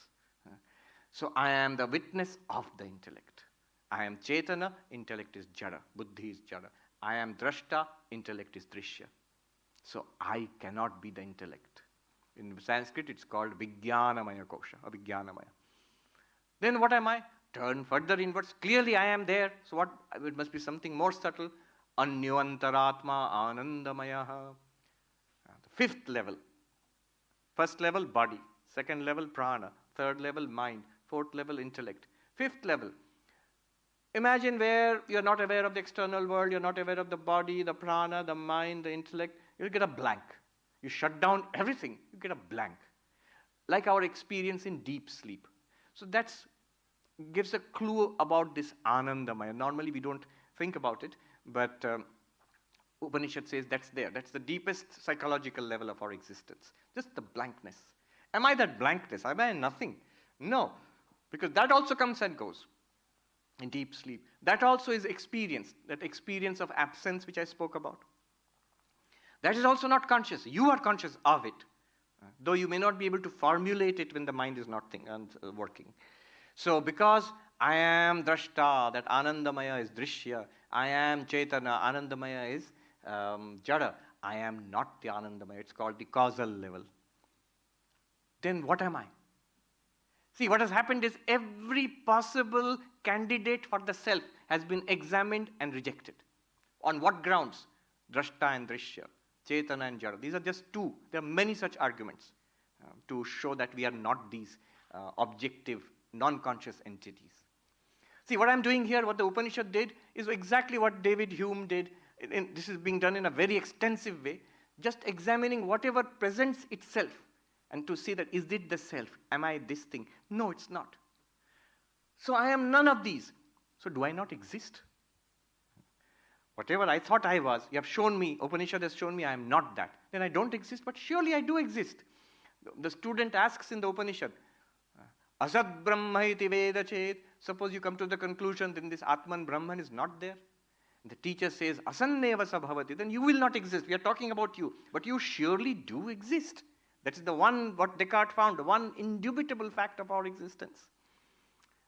So I am the witness of the intellect. I am Chetana, intellect is Jada, Buddhi is Jada. I am Drashta, intellect is Drishya. So I cannot be the intellect. In Sanskrit, it's called Vijnanamaya Kosha, or Vijnanamaya. Then what am I? Turn further inwards. Clearly I am there. So what? It must be something more subtle. Anyantaratma Anandamaya. The fifth level. First level, body. Second level, prana. Third level, mind. Fourth level, intellect. Fifth level. Imagine where you're not aware of the external world, you're not aware of the body, the prana, the mind, the intellect. You'll get a blank. You shut down everything, you get a blank. Like our experience in deep sleep. So that gives a clue about this Anandamaya. Normally we don't think about it, but Upanishad says that's there. That's the deepest psychological level of our existence. Just the blankness. Am I that blankness? Am I nothing? No, because that also comes and goes in deep sleep. That also is experience, that experience of absence which I spoke about. That is also not conscious. You are conscious of it, though you may not be able to formulate it when the mind is not working. So because I am Drashta, that Anandamaya is Drishya, I am Chaitana, Anandamaya is Jada, I am not the Anandamaya, it's called the causal level. Then what am I? See, what has happened is every possible candidate for the self has been examined and rejected. On what grounds? Drashta and Drishya, Chetana and Jada. These are just two. There are many such arguments to show that we are not these objective, non-conscious entities. See, what I'm doing here, what the Upanishad did, is exactly what David Hume did. This is being done in a very extensive way, just examining whatever presents itself and to see that, is it the self? Am I this thing? No, it's not. So I am none of these. So do I not exist? Whatever I thought I was, you have shown me, Upanishad has shown me I am not that. Then I don't exist, but surely I do exist. The student asks in the Upanishad, Asad Brahma iti Veda chet. Suppose you come to the conclusion, then this Atman Brahman is not there. And the teacher says, Asanneva sabhavati. Then you will not exist. We are talking about you. But you surely do exist. That is the one, what Descartes found, the one indubitable fact of our existence.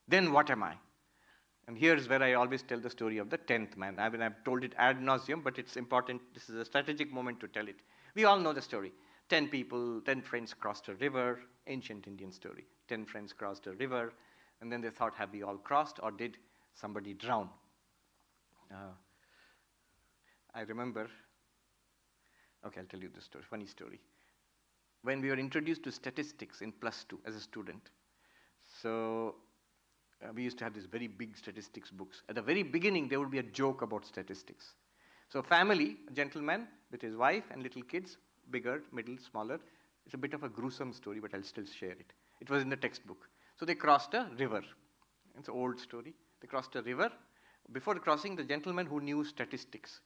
Then what am I? And here's where I always tell the story of the 10th man. I mean, I've told it ad nauseum, but it's important. This is a strategic moment to tell it. We all know the story. 10 people, 10 friends crossed a river, ancient Indian story. 10 friends crossed a river, and then they thought, have we all crossed, or did somebody drown? I remember, okay, I'll tell you the story, funny story. When we were introduced to statistics in +2 as a student, so we used to have these very big statistics books. At the very beginning, there would be a joke about statistics. So family, a gentleman with his wife and little kids, bigger, middle, smaller. It's a bit of a gruesome story, but I'll still share it. It was in the textbook. So they crossed a river. It's an old story. They crossed a river. Before crossing, the gentleman who knew statistics,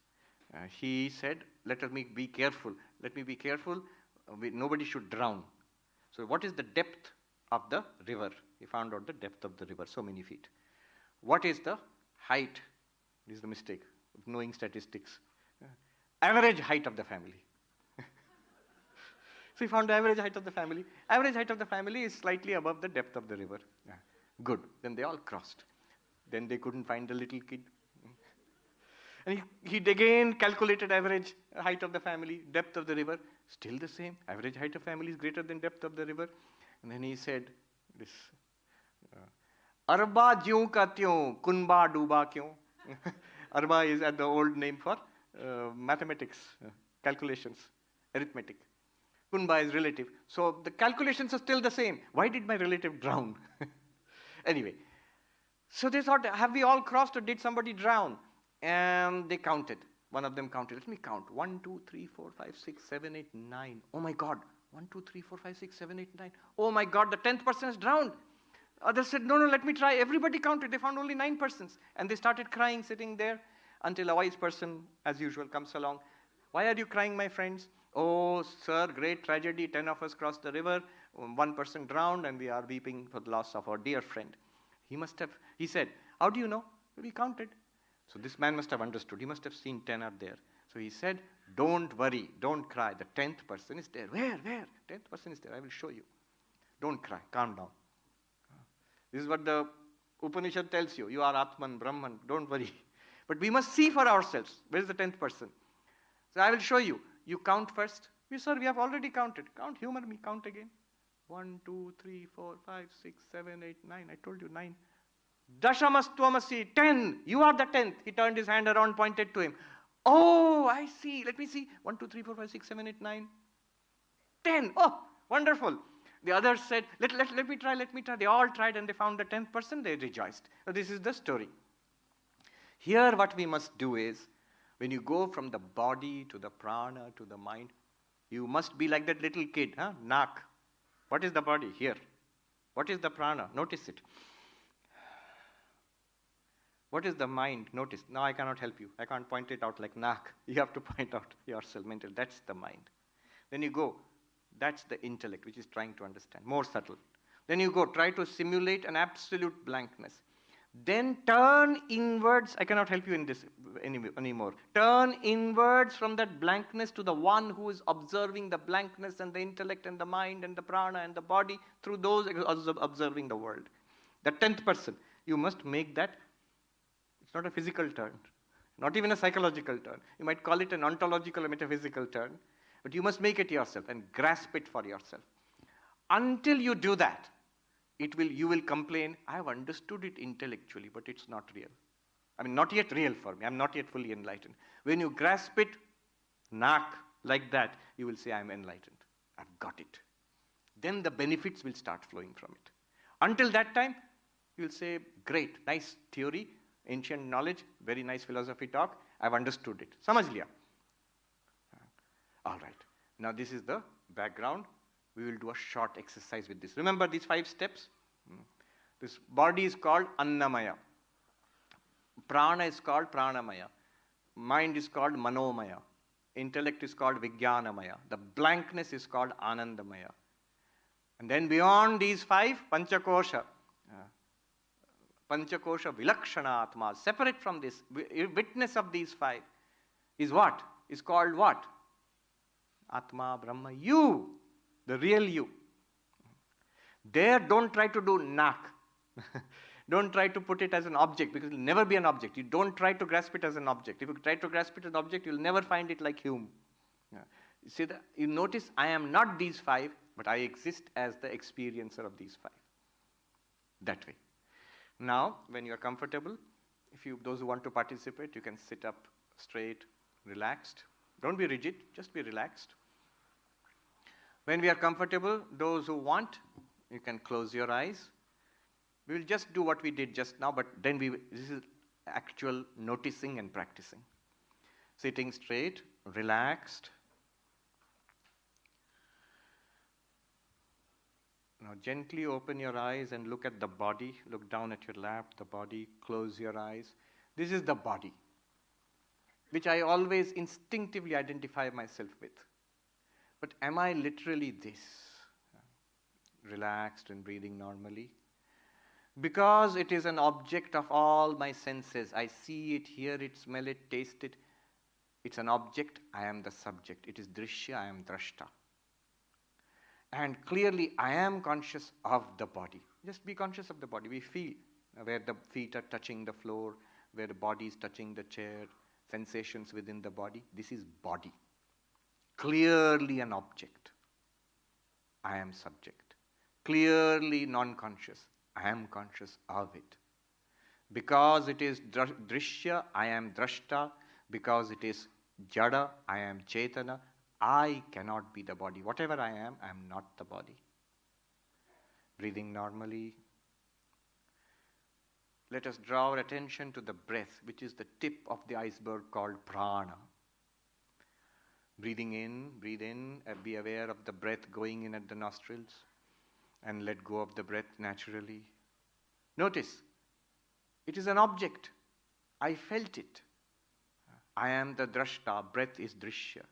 he said, let me be careful. Let me be careful. Nobody should drown. So what is the depth of the river? He found out the depth of the river, so many feet. What is the height? This is the mistake of knowing statistics. Average height of the family. So he found the average height of the family. Average height of the family is slightly above the depth of the river. Good. Then they all crossed. Then they couldn't find the little kid. And he again calculated average height of the family, depth of the river. Still the same. Average height of family is greater than depth of the river. And then he said this, Arba jyon ka tyon, kunba duba kyon. Arba is the old name for mathematics, calculations, arithmetic. Kunba is relative. So the calculations are still the same. Why did my relative drown? Anyway, so they thought, have we all crossed or did somebody drown? And they counted. One of them counted. Let me count. 1, 2, 3, 4, 5, 6, 7, 8, 9. Oh my God. 1, 2, 3, 4, 5, 6, 7, 8, 9. Oh my God, the 10th person has drowned. Others said, no, let me try. Everybody counted. They found only 9 persons. And they started crying, sitting there, until a wise person, as usual, comes along. Why are you crying, my friends? Oh, sir, great tragedy. 10 of us crossed the river. 1 person drowned, and we are weeping for the loss of our dear friend. He said, how do you know? We counted. So this man must have understood. He must have seen 10 are there. So he said, don't worry, don't cry. The 10th person is there. Where? 10th person is there. I will show you. Don't cry. Calm down. This is what the Upanishad tells you. You are Atman, Brahman. Don't worry. But we must see for ourselves. Where is the 10th person? So I will show you. You count first. Sir, we have already counted. Count, humor me. Count again. 1, 2, 3, 4, 5, 6, 7, 8, 9. I told you 9. Dashamastvamasi, 10. You are the 10th. He turned his hand around, pointed to him. Oh, I see. Let me see. 1, 2, 3, 4, 5, 6, 7, 8, 9. 10. Oh, wonderful. The others said, let me try. They all tried and they found the 10th person. They rejoiced. So this is the story. Here what we must do is, when you go from the body to the prana to the mind, you must be like that little kid, Nak. What is the body? Here. What is the prana? Notice it. What is the mind? Notice. Now I cannot help you. I can't point it out like Nak. You have to point out yourself. Mental. That's the mind. Then you go. That's the intellect, which is trying to understand. More subtle. Then you go. Try to simulate an absolute blankness. Then turn inwards. I cannot help you in this anymore. Turn inwards from that blankness to the one who is observing the blankness and the intellect and the mind and the prana and the body through those observing the world. The 10th person. You must make that. It's not a physical turn, not even a psychological turn. You might call it an ontological or metaphysical turn, but you must make it yourself and grasp it for yourself. Until you do that, you will complain, I have understood it intellectually, but it's not real. I mean, not yet real for me. I'm not yet fully enlightened. When you grasp it, Nak, like that, you will say, I'm enlightened. I've got it. Then the benefits will start flowing from it. Until that time, you will say, great, nice theory, ancient knowledge, very nice philosophy talk. I've understood it. Samajh liya. All right. Now this is the background. We will do a short exercise with this. Remember these 5 steps? This body is called Annamaya. Prana is called Pranamaya. mind is called manomaya. Intellect is called vijnanamaya. The blankness is called anandamaya. And then beyond these five, panchakosha. Panchakosha vilakshana atma, separate from this, witness of these five, is what? Is called what? Atma, Brahma, you, the real you. There, don't try to do nak. Don't try to put it as an object, because it will never be an object. You don't try to grasp it as an object. If you try to grasp it as an object, you'll never find it like Hume. You see that? You notice, I am not these five, but I exist as the experiencer of these five. That way. Now, when you are comfortable, those who want to participate, you can sit up straight, relaxed. Don't be rigid, just be relaxed. When we are comfortable, those who want, you can close your eyes. We will just do what we did just now, but then this is actual noticing and practicing. Sitting straight, relaxed. Now gently open your eyes and look at the body. Look down at your lap, the body. Close your eyes. This is the body, which I always instinctively identify myself with. But am I literally this? Relaxed and breathing normally. Because it is an object of all my senses. I see it, hear it, smell it, taste it. It's an object, I am the subject. It is drishya, I am drashta. And clearly, I am conscious of the body. Just be conscious of the body. We feel where the feet are touching the floor, where the body is touching the chair, sensations within the body. This is body. Clearly an object. I am subject. Clearly non-conscious. I am conscious of it. Because it is drishya, I am drashta. Because it is jada, I am chetana. I cannot be the body. Whatever I am not the body. Breathing normally. Let us draw our attention to the breath, which is the tip of the iceberg called prana. Breathing in, breathe in, and be aware of the breath going in at the nostrils, and let go of the breath naturally. Notice, it is an object. I felt it. I am the drashta, breath is drishya.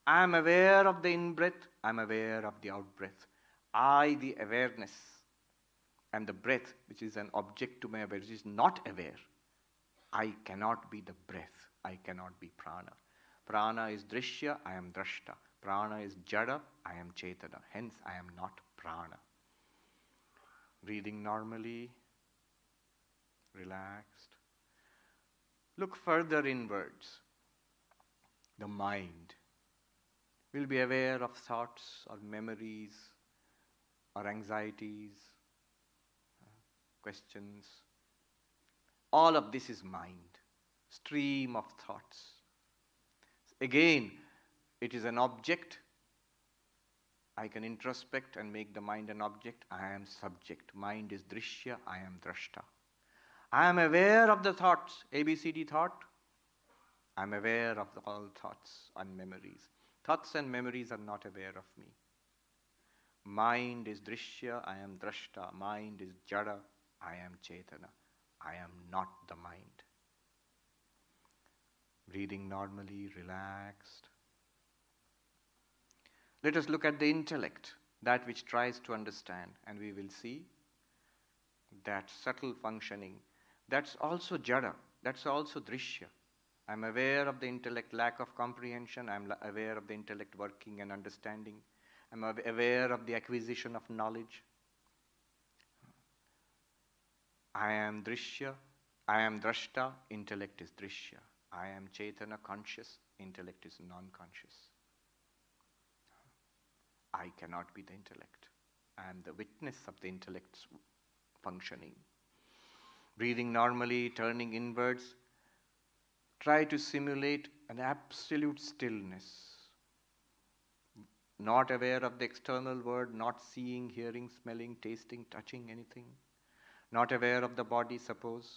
I am aware of the in-breath, I am aware of the out-breath. I, the awareness, and the breath, which is an object to my awareness, is not aware. I cannot be the breath, I cannot be prana. Prana is drishya, I am drashta. Prana is jada, I am chetana. Hence, I am not prana. Breathing normally, relaxed. Look further inwards. The mind. We'll be aware of thoughts or memories or anxieties, questions. All of this is mind, stream of thoughts. Again, it is an object. I can introspect and make the mind an object. I am subject. Mind is drishya, I am drashta. I am aware of the thoughts, ABCD thought. I am aware of all thoughts and memories. Thoughts and memories are not aware of me. Mind is drishya, I am drashta. Mind is jada, I am chetana. I am not the mind. Breathing normally, relaxed. Let us look at the intellect, that which tries to understand, and we will see that subtle functioning. That's also jada, that's also drishya. I'm aware of the intellect lack of comprehension. I'm aware of the intellect working and understanding. I'm aware of the acquisition of knowledge. I am drishya. I am drashta. Intellect is drishya. I am chetana, conscious. Intellect is non-conscious. I cannot be the intellect. I am the witness of the intellect's functioning. Breathing normally, turning inwards. Try to simulate an absolute stillness. Not aware of the external world, not seeing, hearing, smelling, tasting, touching anything. Not aware of the body, suppose.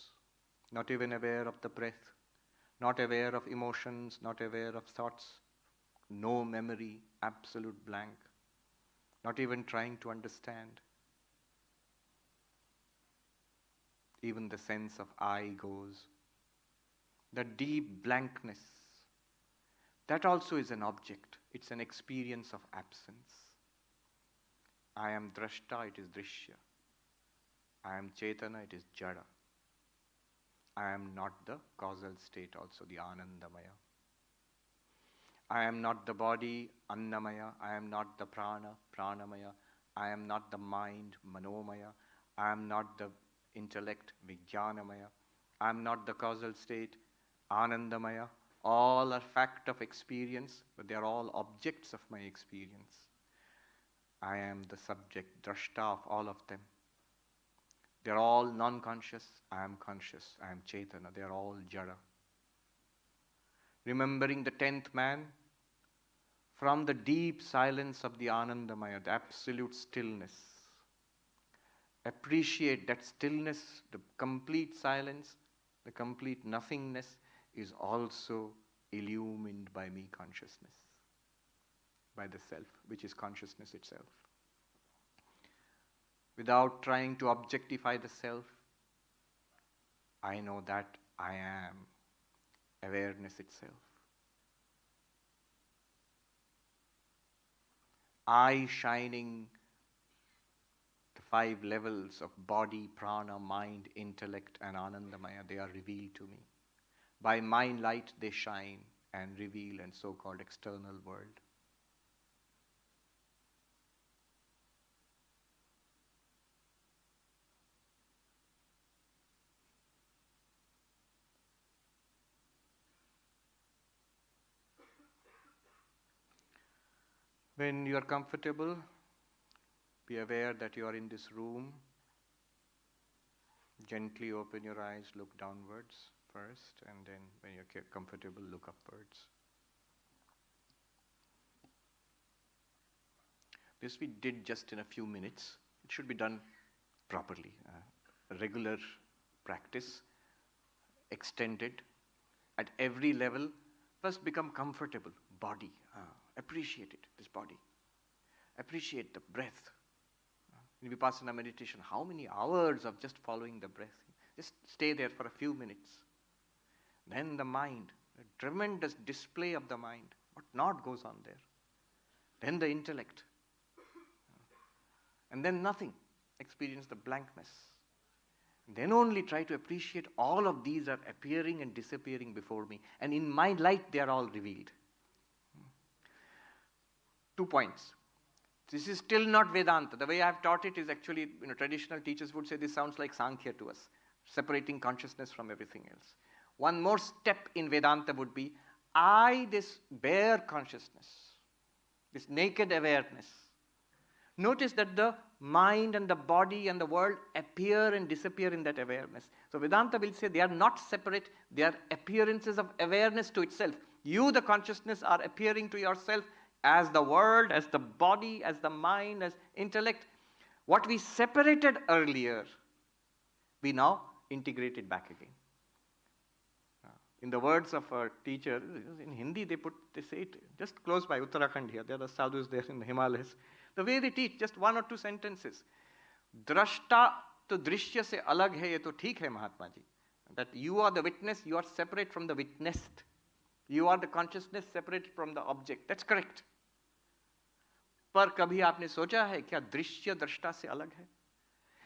Not even aware of the breath. Not aware of emotions, not aware of thoughts. No memory, absolute blank. Not even trying to understand. Even the sense of I goes. the deep blankness, that also is an object. It's an experience of absence. I am drashta, it is drishya. I am chetana, it is jada. I am not the causal state also, the anandamaya. I am not the body, annamaya. I am not the prana, pranamaya. I am not the mind, manomaya. I am not the intellect, vijnanamaya. I am not the causal state, anandamaya. All are fact of experience, but they are all objects of my experience. I am the subject, drashta of all of them. They are all non-conscious. I am conscious. I am chetana. They are all jada. Remembering the 10th man, from the deep silence of the Anandamaya, the absolute stillness. Appreciate that stillness, the complete silence, the complete nothingness is also illumined by me consciousness, by the self, which is consciousness itself. Without trying to objectify the self, I know that I am awareness itself. I shining the 5 levels of body, prana, mind, intellect, and anandamaya, they are revealed to me. By my light they shine and reveal an so-called external world. When you are comfortable, be aware that you are in this room. Gently open your eyes, look downwards first, and then when you're comfortable, look upwards. This we did just in a few minutes. It should be done properly. Regular practice, extended at every level. First become comfortable, body. Appreciate it, this body. Appreciate the breath. In Vipassana meditation, how many hours of just following the breath? Just stay there for a few minutes. Then the mind, a tremendous display of the mind. What not goes on there. Then the intellect. And then nothing. Experience the blankness. Then only try to appreciate all of these are appearing and disappearing before me. And in my light, they are all revealed. 2 points. This is still not Vedanta. The way I have taught it is actually, traditional teachers would say this sounds like Sankhya to us, separating consciousness from everything else. One more step in Vedanta would be, this bare consciousness, this naked awareness. Notice that the mind and the body and the world appear and disappear in that awareness. So Vedanta will say they are not separate, they are appearances of awareness to itself. You, the consciousness, are appearing to yourself as the world, as the body, as the mind, as intellect. What we separated earlier, we now integrated back again. In the words of our teacher, in Hindi they say it just close by Uttarakhand here. There are sadhus there in the Himalayas. The way they teach, just 1 or 2 sentences. Drashta to drishya se alag hai, ye to theek hai Mahatma ji. That you are the witness, you are separate from the witnessed. You are the consciousness separated from the object. That's correct. पर कभी आपने सोचा है क्या दृश्य दृष्टा से अलग है?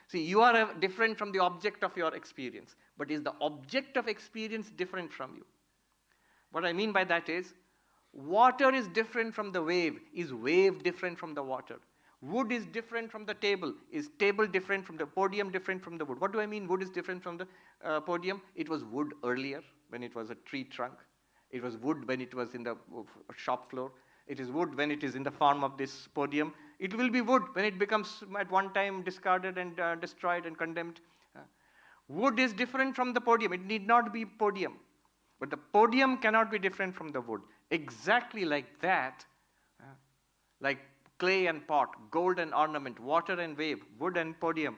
See, you are different from the object of your experience, but is the object of experience different from you? What I mean by that is, water is different from the wave. Is wave different from the water? Wood is different from the table. Is table different from the podium, different from the wood? What do I mean wood is different from the podium? It was wood earlier when it was a tree trunk. It was wood when it was in the shop floor. It is wood when it is in the form of this podium. It will be wood when it becomes at one time discarded and destroyed and condemned. Wood is different from the podium. It need not be podium. But the podium cannot be different from the wood. Exactly like that, like clay and pot, gold and ornament, water and wave, wood and podium.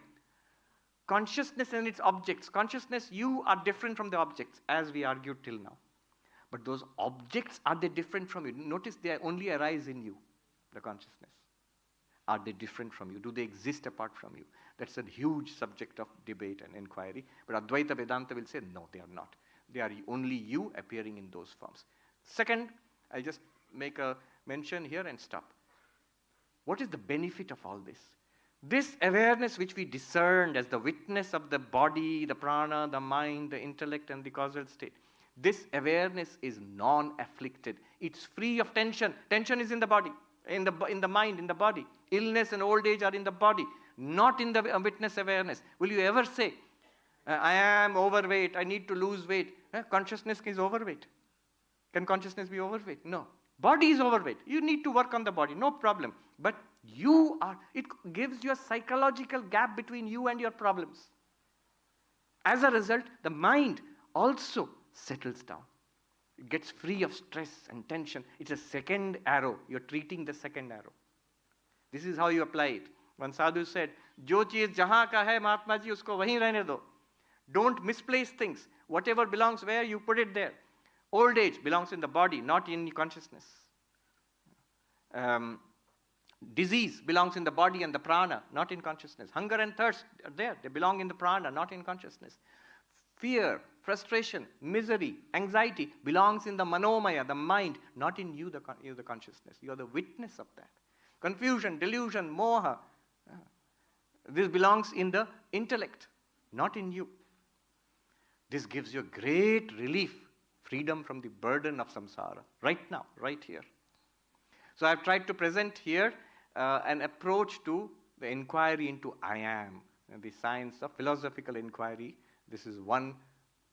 Consciousness and its objects. Consciousness, you are different from the objects, as we argued till now. But those objects, are they different from you? Notice they only arise in you, the consciousness. Are they different from you? Do they exist apart from you? That's a huge subject of debate and inquiry. But Advaita Vedanta will say, no, they are not. They are only you appearing in those forms. Second, I'll just make a mention here and stop. What is the benefit of all this? This awareness which we discerned as the witness of the body, the prana, the mind, the intellect, and the causal state, this awareness is non-afflicted. It's free of tension. Tension is in the body, in the mind, in the body. Illness and old age are in the body, not in the witness awareness. Will you ever say, I am overweight, I need to lose weight? Consciousness is overweight. Can consciousness be overweight? No. Body is overweight. You need to work on the body, no problem. But you are, it gives you a psychological gap between you and your problems. As a result, the mind also settles down. It gets free of stress and tension. It's a second arrow. You're treating the second arrow. This is how you apply it. One sadhu said, "Jo cheez jahan ka hai, Mahatma ji, usko wahin rehne do." Don't misplace things. Whatever belongs where, you put it there. Old age belongs in the body, not in consciousness. Disease belongs in the body and the prana, not in consciousness. Hunger and thirst are there. They belong in the prana, not in consciousness. Fear, frustration, misery, anxiety belongs in the manomaya, the mind, not in you, the consciousness. You are the witness of that. Confusion, delusion, moha, this belongs in the intellect, not in you. This gives you great relief, freedom from the burden of samsara, right now, right here. So I've tried to present here an approach to the inquiry into I am, the science of philosophical inquiry. This is one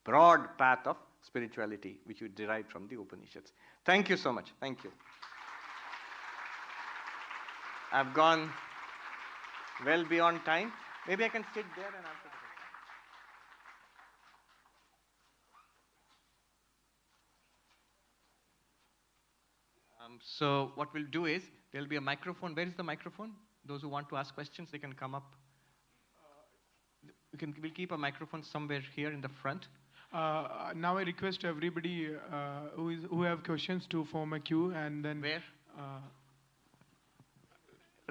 broad path of spirituality which you derive from the Upanishads. Thank you so much. Thank you. I've gone well beyond time. Maybe I can sit there and answer the question. So what we'll do is, there'll be a microphone. Where is the microphone? Those who want to ask questions, they can come up. We'll keep a microphone somewhere here in the front. Now I request everybody who have questions to form a queue, and then... Where?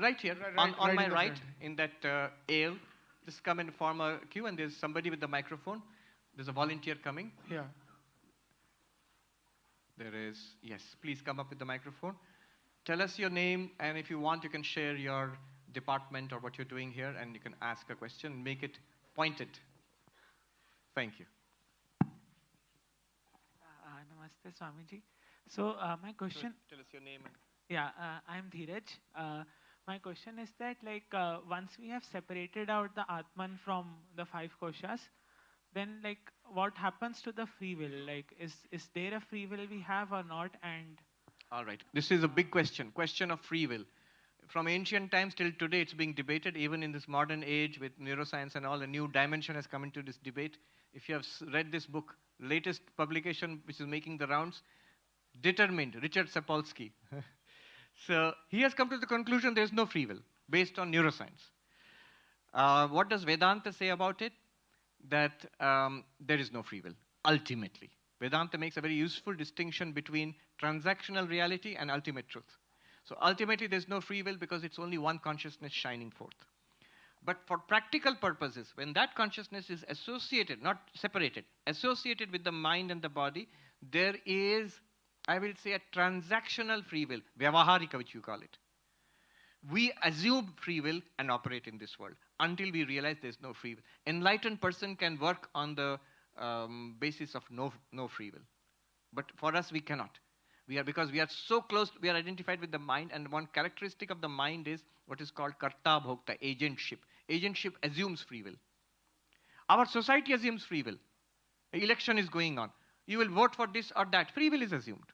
Right here, on my right, in that aisle. Just come and form a queue, and there's somebody with the microphone. There's a volunteer coming. Yeah. There is, yes. Please come up with the microphone. Tell us your name, and if you want, you can share your department or what you're doing here, and you can ask a question. Make it pointed. Thank you. Namaste, Swamiji. So my question... So tell us your name. Yeah, I'm Dheeraj. My question is that, like, once we have separated out the Atman from the 5 koshas, then, like, what happens to the free will? Like, is there a free will we have or not? And all right. This is a big question of free will. From ancient times till today, it's being debated. Even in this modern age with neuroscience and all, a new dimension has come into this debate. If you have read this book, latest publication which is making the rounds, Determined, Richard Sapolsky. So he has come to the conclusion there is no free will based on neuroscience. What does Vedanta say about it? That there is no free will, ultimately. Vedanta makes a very useful distinction between transactional reality and ultimate truth. So ultimately there's no free will because it's only one consciousness shining forth. But for practical purposes, when that consciousness is associated, not separated, associated with the mind and the body, there is, I will say, a transactional free will, vyavaharika, which you call it. We assume free will and operate in this world until we realize there's no free will. Enlightened person can work on the basis of no free will. But for us, we cannot. Because we are so close, we are identified with the mind, and one characteristic of the mind is what is called karta bhokta, agentship. Agentship assumes free will. Our society assumes free will. The election is going on. You will vote for this or that. Free will is assumed.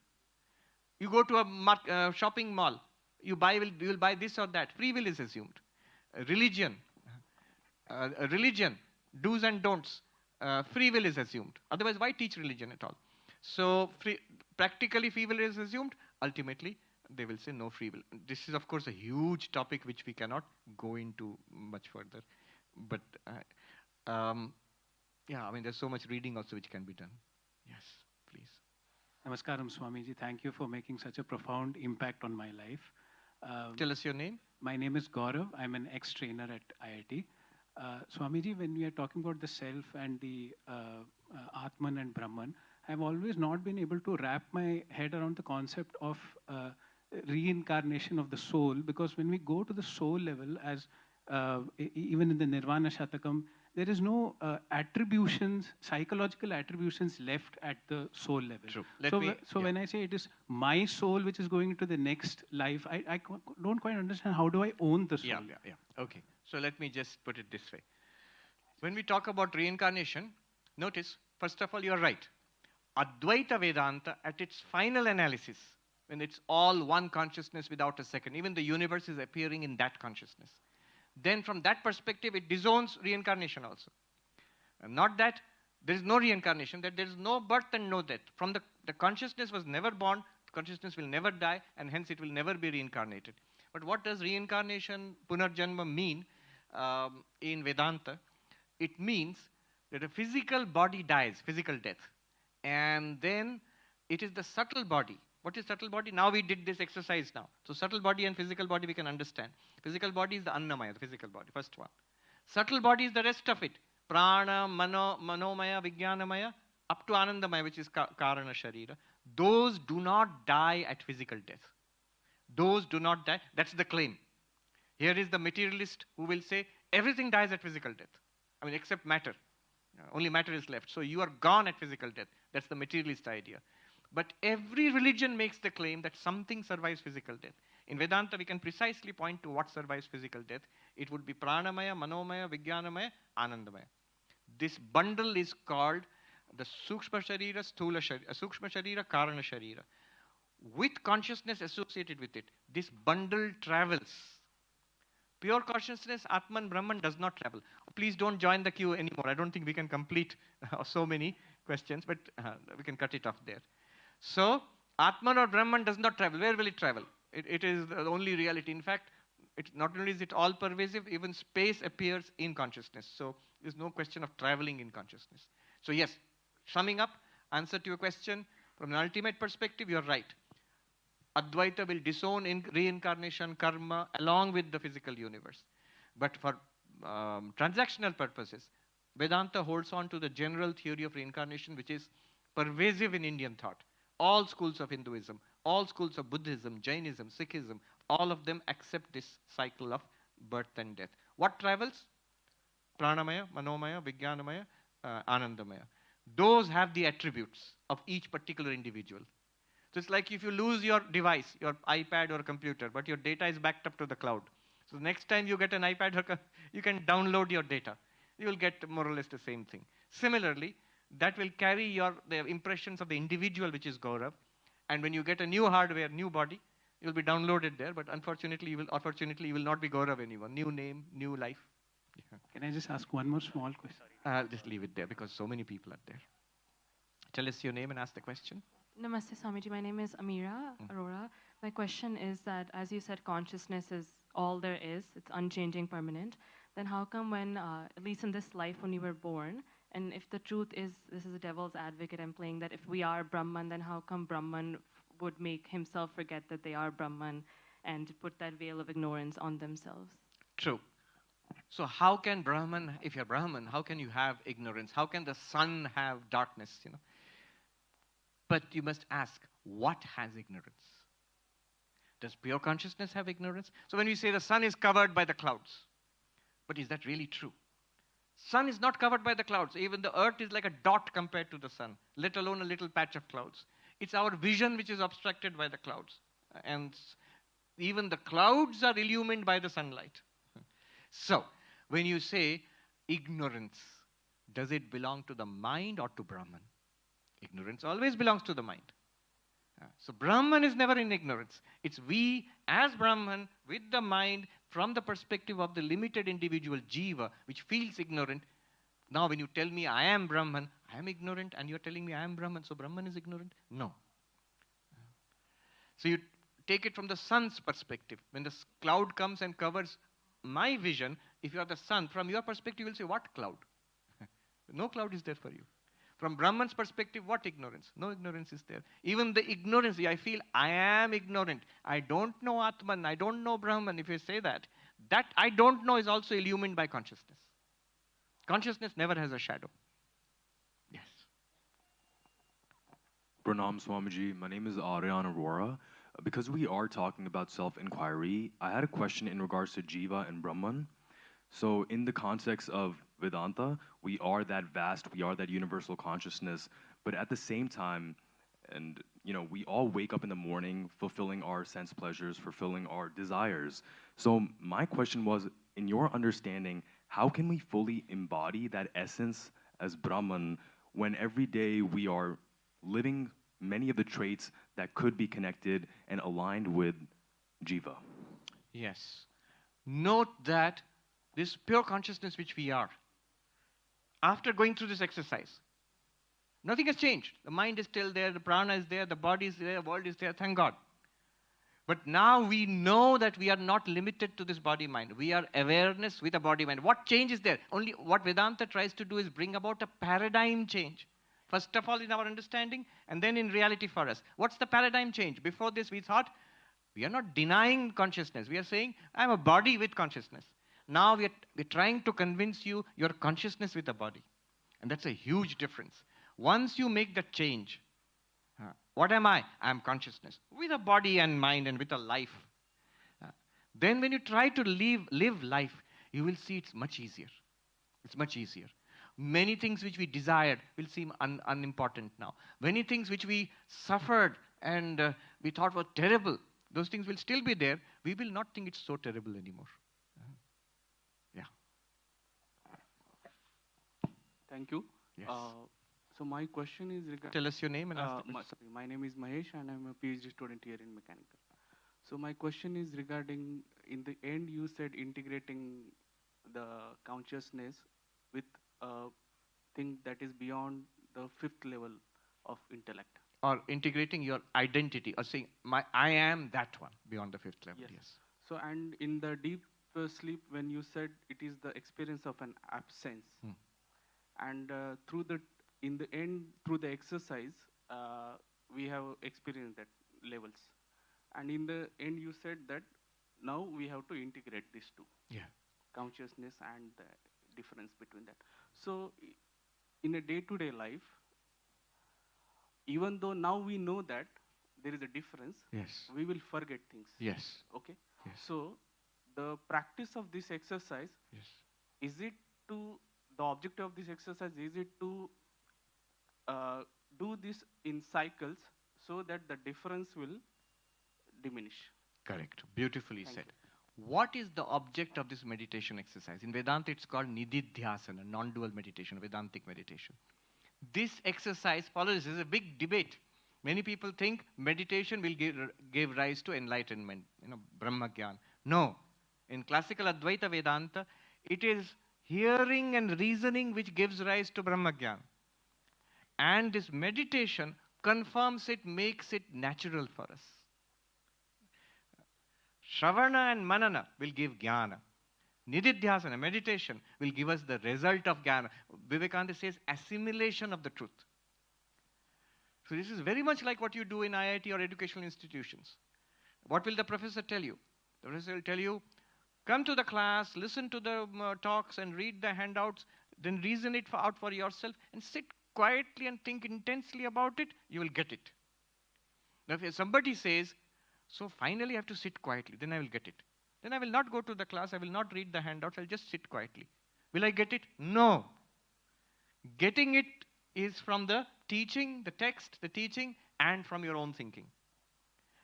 You go to a shopping mall. You will buy this or that. Free will is assumed. Religion, do's and don'ts. Free will is assumed. Otherwise, why teach religion at all? So practically free will is assumed. Ultimately, they will say no free will. This is, of course, a huge topic which we cannot go into much further. But yeah, I mean, there's so much reading also which can be done. Yes, please. Namaskaram, Swamiji. Thank you for making such a profound impact on my life. Tell us your name. My name is Gaurav. I'm an ex-trainer at IIT. Swamiji, when we are talking about the self and the Atman and Brahman, I've always not been able to wrap my head around the concept of reincarnation of the soul, because when we go to the soul level, as even in the Nirvana Shatakam, there is no attributions, psychological attributions left at the soul level. True. So when I say it is my soul which is going into the next life, I don't quite understand how do I own the soul. Yeah. Okay. So let me just put it this way. When we talk about reincarnation, notice, first of all, you're right. Advaita Vedanta, at its final analysis, when it's all one consciousness without a second, even the universe is appearing in that consciousness. Then from that perspective, it disowns reincarnation also. And not that there is no reincarnation, that there is no birth and no death. From the consciousness was never born, consciousness will never die, and hence it will never be reincarnated. But what does reincarnation, punarjanma, mean in Vedanta? It means that a physical body dies, physical death. And then it is the subtle body. What is subtle body? Now we did this exercise now. So subtle body and physical body we can understand. Physical body is the annamaya, the physical body, first one. Subtle body is the rest of it. Prana, manomaya, vijnanamaya, up to anandamaya, which is karana sharira. Those do not die at physical death. Those do not die. That's the claim. Here is the materialist who will say everything dies at physical death. I mean, except matter. Only matter is left. So you are gone at physical death. That's the materialist idea. But every religion makes the claim that something survives physical death. In Vedanta, we can precisely point to what survives physical death. It would be pranamaya, manomaya, vijnanamaya, anandamaya. This bundle is called the sukshma sharira, sthula sharira, sukshma sharira, karana sharira. With consciousness associated with it, this bundle travels. Pure consciousness, Atman, Brahman, does not travel. Please don't join the queue anymore. I don't think we can complete so many questions, but we can cut it off there. So, Atman or Brahman does not travel. Where will it travel? It is the only reality. In fact, not only is it all pervasive, even space appears in consciousness. So, there's no question of traveling in consciousness. So, yes, summing up, answer to your question, from an ultimate perspective, you're right. Advaita will disown reincarnation, karma, along with the physical universe. But for transactional purposes, Vedanta holds on to the general theory of reincarnation, which is pervasive in Indian thought. All schools of Hinduism, all schools of Buddhism, Jainism, Sikhism, all of them accept this cycle of birth and death. What travels? Pranamaya, Manomaya, Vijnanamaya, Anandamaya. Those have the attributes of each particular individual. So it's like if you lose your device, your iPad or computer, but your data is backed up to the cloud. So next time you get an iPad, you can download your data. You will get more or less the same thing. Similarly, that will carry the impressions of the individual, which is Gaurav. And when you get a new hardware, new body, it will be downloaded there. But unfortunately, you will not be Gaurav anymore. New name, new life. Yeah. Can I just ask one more small question? I'll just leave it there because so many people are there. Tell us your name and ask the question. Namaste, Swamiji. My name is Amira Arora. My question is that, as you said, consciousness is all there is. It's unchanging, permanent. Then how come when, at least in this life, when we were born, and if the truth is, this is a devil's advocate I'm playing, that if we are Brahman, then how come Brahman would make himself forget that they are Brahman and put that veil of ignorance on themselves? True. So how can Brahman, if you're Brahman, how can you have ignorance? How can the sun have darkness, But you must ask, what has ignorance? Does pure consciousness have ignorance? So when we say the sun is covered by the clouds, but is that really true? Sun is not covered by the clouds. Even the earth is like a dot compared to the sun, let alone a little patch of clouds. It's our vision which is obstructed by the clouds. And even the clouds are illumined by the sunlight. So, when you say ignorance, does it belong to the mind or to Brahman? Ignorance always belongs to the mind. So Brahman is never in ignorance. It's we as Brahman with the mind from the perspective of the limited individual jiva which feels ignorant. Now when you tell me I am Brahman, I am ignorant, and you're telling me I am Brahman, so Brahman is ignorant? No. So you take it from the sun's perspective. When the cloud comes and covers my vision, if you are the sun, from your perspective you'll say, what cloud? No cloud is there for you. From Brahman's perspective, what ignorance? No ignorance is there. Even the ignorance, I feel I am ignorant. I don't know Atman, I don't know Brahman. If you say that I don't know is also illumined by consciousness. Consciousness never has a shadow. Yes. Pranam Swamiji, my name is Aryan Aurora. Because we are talking about self-inquiry, I had a question in regards to Jiva and Brahman. So in the context of Vedanta, we are that vast, we are that universal consciousness, but at the same time, and we all wake up in the morning fulfilling our sense pleasures, fulfilling our desires. So my question was, in your understanding, how can we fully embody that essence as Brahman when every day we are living many of the traits that could be connected and aligned with Jiva? Yes. Note that this pure consciousness which we are, after going through this exercise, nothing has changed. The mind is still there, the prana is there, the body is there, the world is there, thank God. But now we know that we are not limited to this body-mind. We are awareness with a body-mind. What change is there? Only what Vedanta tries to do is bring about a paradigm change. First of all, in our understanding, and then in reality for us. What's the paradigm change? Before this, we thought, we are not denying consciousness. We are saying, I'm a body with consciousness. Now we're trying to convince you you're consciousness with a body. And that's a huge difference. Once you make that change, what am I? I am consciousness with a body and mind and with a life. Then when you try to live life, you will see it's much easier. It's much easier. Many things which we desired will seem unimportant now. Many things which we suffered and we thought were terrible, those things will still be there. We will not think it's so terrible anymore. Yeah. Thank you. Yes. So my question is regarding... Tell us your name and ask the question. Sorry, my name is Mahesh and I'm a PhD student here in mechanical. So my question is regarding, in the end you said integrating the consciousness with a thing that is beyond the fifth level of intellect. Or integrating your identity, or saying, I am that one, beyond the fifth level. Yes. So, and in the deep sleep, when you said it is the experience of an absence, and in the end, through the exercise, we have experienced that levels. And in the end, you said that now we have to integrate these two. Yeah. Consciousness and the difference between that. So, in a day-to-day life, even though now we know that there is a difference, yes, we will forget things. Yes. Okay? Yes. So, the practice of this exercise, yes, is it to, the objective of this exercise, is it to do this in cycles so that the difference will diminish? Correct. Beautifully said. What is the object of this meditation exercise? In Vedanta, it's called nididhyasana, non-dual meditation, Vedantic meditation. This exercise follows, this is a big debate. Many people think meditation will give rise to enlightenment, Brahma Gyan. No. In classical Advaita Vedanta, it is hearing and reasoning which gives rise to Brahma Gyan. And this meditation confirms it, makes it natural for us. Shravana and Manana will give Jnana. Nididhyasana, meditation, will give us the result of Jnana. Vivekananda says assimilation of the truth. So this is very much like what you do in IIT or educational institutions. What will the professor tell you? The professor will tell you, come to the class, listen to the talks and read the handouts, then reason it out for yourself and sit quietly and think intensely about it, you will get it. Now if somebody says, so finally I have to sit quietly, then I will get it. Then I will not go to the class, I will not read the handouts, I'll just sit quietly. Will I get it? No. Getting it is from the teaching, the text, the teaching, and from your own thinking.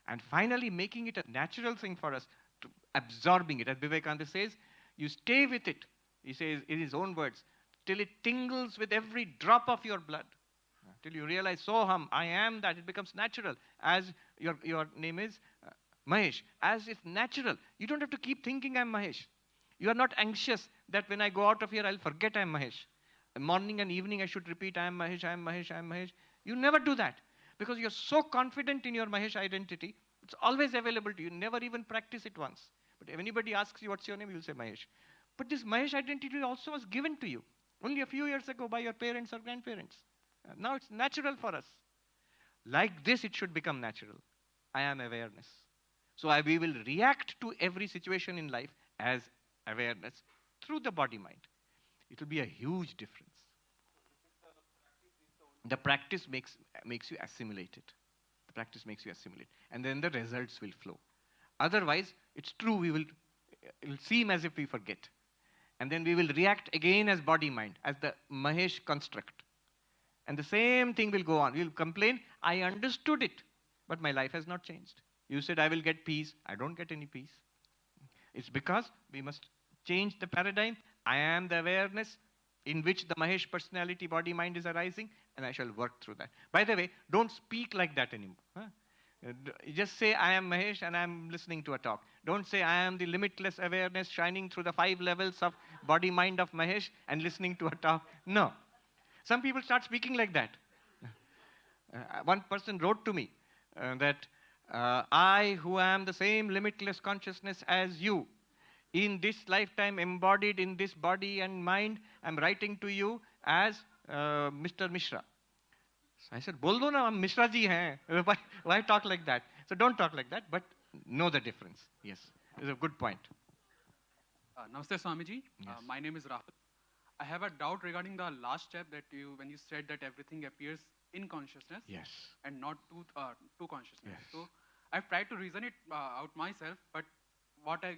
And finally making it a natural thing for us, to absorbing it. As Vivekananda says, you stay with it, he says in his own words, till it tingles with every drop of your blood. Till you realize, Soham, I am that, it becomes natural. As your name is Mahesh, as it's natural. You don't have to keep thinking I'm Mahesh. You are not anxious that when I go out of here, I'll forget I'm Mahesh. Morning and evening I should repeat, I am Mahesh, I am Mahesh, I am Mahesh. You never do that. Because you're so confident in your Mahesh identity, it's always available to you. Never even practice it once. But if anybody asks you what's your name, you'll say Mahesh. But this Mahesh identity also was given to you only a few years ago by your parents or grandparents. Now it's natural for us. Like this, it should become natural. I am awareness. So we will react to every situation in life as awareness through the body-mind. It will be a huge difference. The practice makes you assimilate it. The practice makes you assimilate. And then the results will flow. Otherwise, it's true, it will seem as if we forget. And then we will react again as body-mind, as the Mahesh construct. And the same thing will go on. We will complain, I understood it, but my life has not changed. You said I will get peace. I don't get any peace. It's because we must change the paradigm. I am the awareness in which the Mahesh personality, body, mind is arising, and I shall work through that. By the way, don't speak like that anymore. Huh? Just say, I am Mahesh and I am listening to a talk. Don't say, I am the limitless awareness shining through the 5 levels of body, mind of Mahesh and listening to a talk. No. Some people start speaking like that. One person wrote to me that I, who am the same limitless consciousness as you, in this lifetime embodied in this body and mind, I'm writing to you as Mr. Mishra. So I said, Bol do na, hum Mishra ji hain. Why talk like that? So don't talk like that, but know the difference. Yes, it's a good point. Namaste, Swamiji. Yes. My name is Rahul. I have a doubt regarding the last step that when you said that everything appears in consciousness Yes. and not to consciousness. Yes. So I've tried to reason it out myself, but what I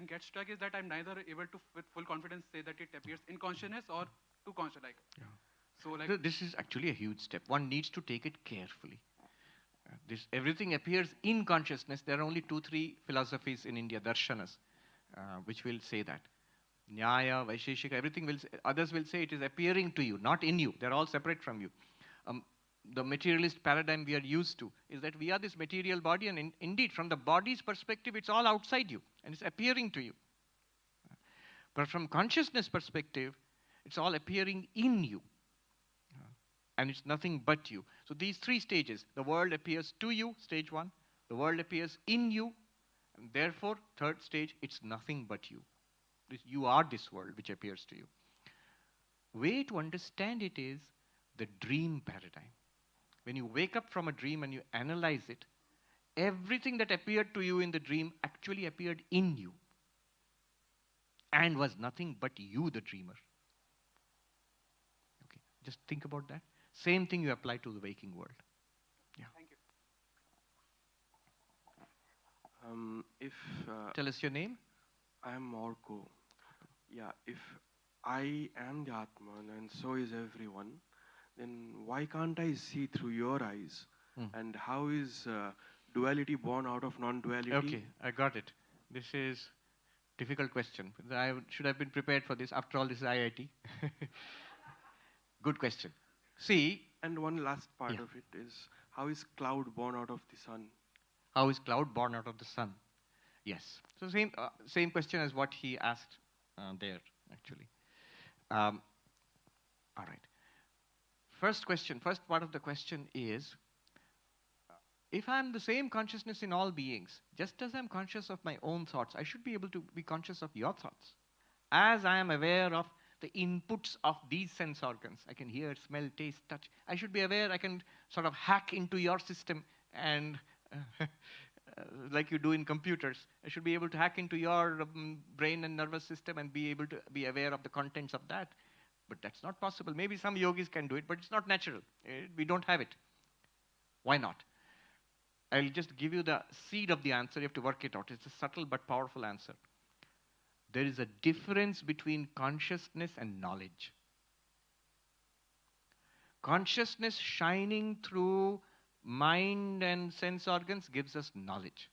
get stuck is that I'm neither able to with full confidence say that it appears in consciousness or to conscious. Yeah. So like So this is actually a huge step. One needs to take it carefully. Everything appears in consciousness. There are only 2-3 philosophies in India, darshanas, which will say that. Nyaya, Vaisheshika, everything will say, others will say it is appearing to you, not in you. They're all separate from you. The materialist paradigm we are used to is that we are this material body, and indeed, from the body's perspective, it's all outside you, and it's appearing to you. But from consciousness perspective, it's all appearing in you. And it's nothing but you. So these 3 stages, the world appears to you, stage 1. The world appears in you. And therefore, 3rd stage, it's nothing but you. You are this world which appears to you. Way to understand it is the dream paradigm. When you wake up from a dream and you analyze it, everything that appeared to you in the dream actually appeared in you and was nothing but you, the dreamer. Okay, just think about that. Same thing you apply to the waking world. Yeah. thank you. Tell us your name. I am Orko. Yeah, if I am the Atman and so is everyone, then why can't I see through your eyes? And how is duality born out of non-duality? Okay, I got it. This is difficult question. I should have been prepared for this. After all, this is IIT. Good question. See, And one last part Yeah. of it is, how is cloud born out of the sun? how is cloud born out of the sun? Yes. So same question as what he asked there, actually. All right. First part of the question is, if I'm the same consciousness in all beings, just as I'm conscious of my own thoughts, I should be able to be conscious of your thoughts. As I am aware of the inputs of these sense organs, I can hear, smell, taste, touch. I should be aware I can sort of hack into your system and like you do in computers. I should be able to hack into your brain and nervous system and be able to be aware of the contents of that. But that's not possible. Maybe some yogis can do it, but it's not natural. We don't have it. Why not? I'll just give you the seed of the answer. You have to work it out. It's a subtle but powerful answer. There is a difference between consciousness and knowledge. Consciousness shining through mind and sense organs gives us knowledge.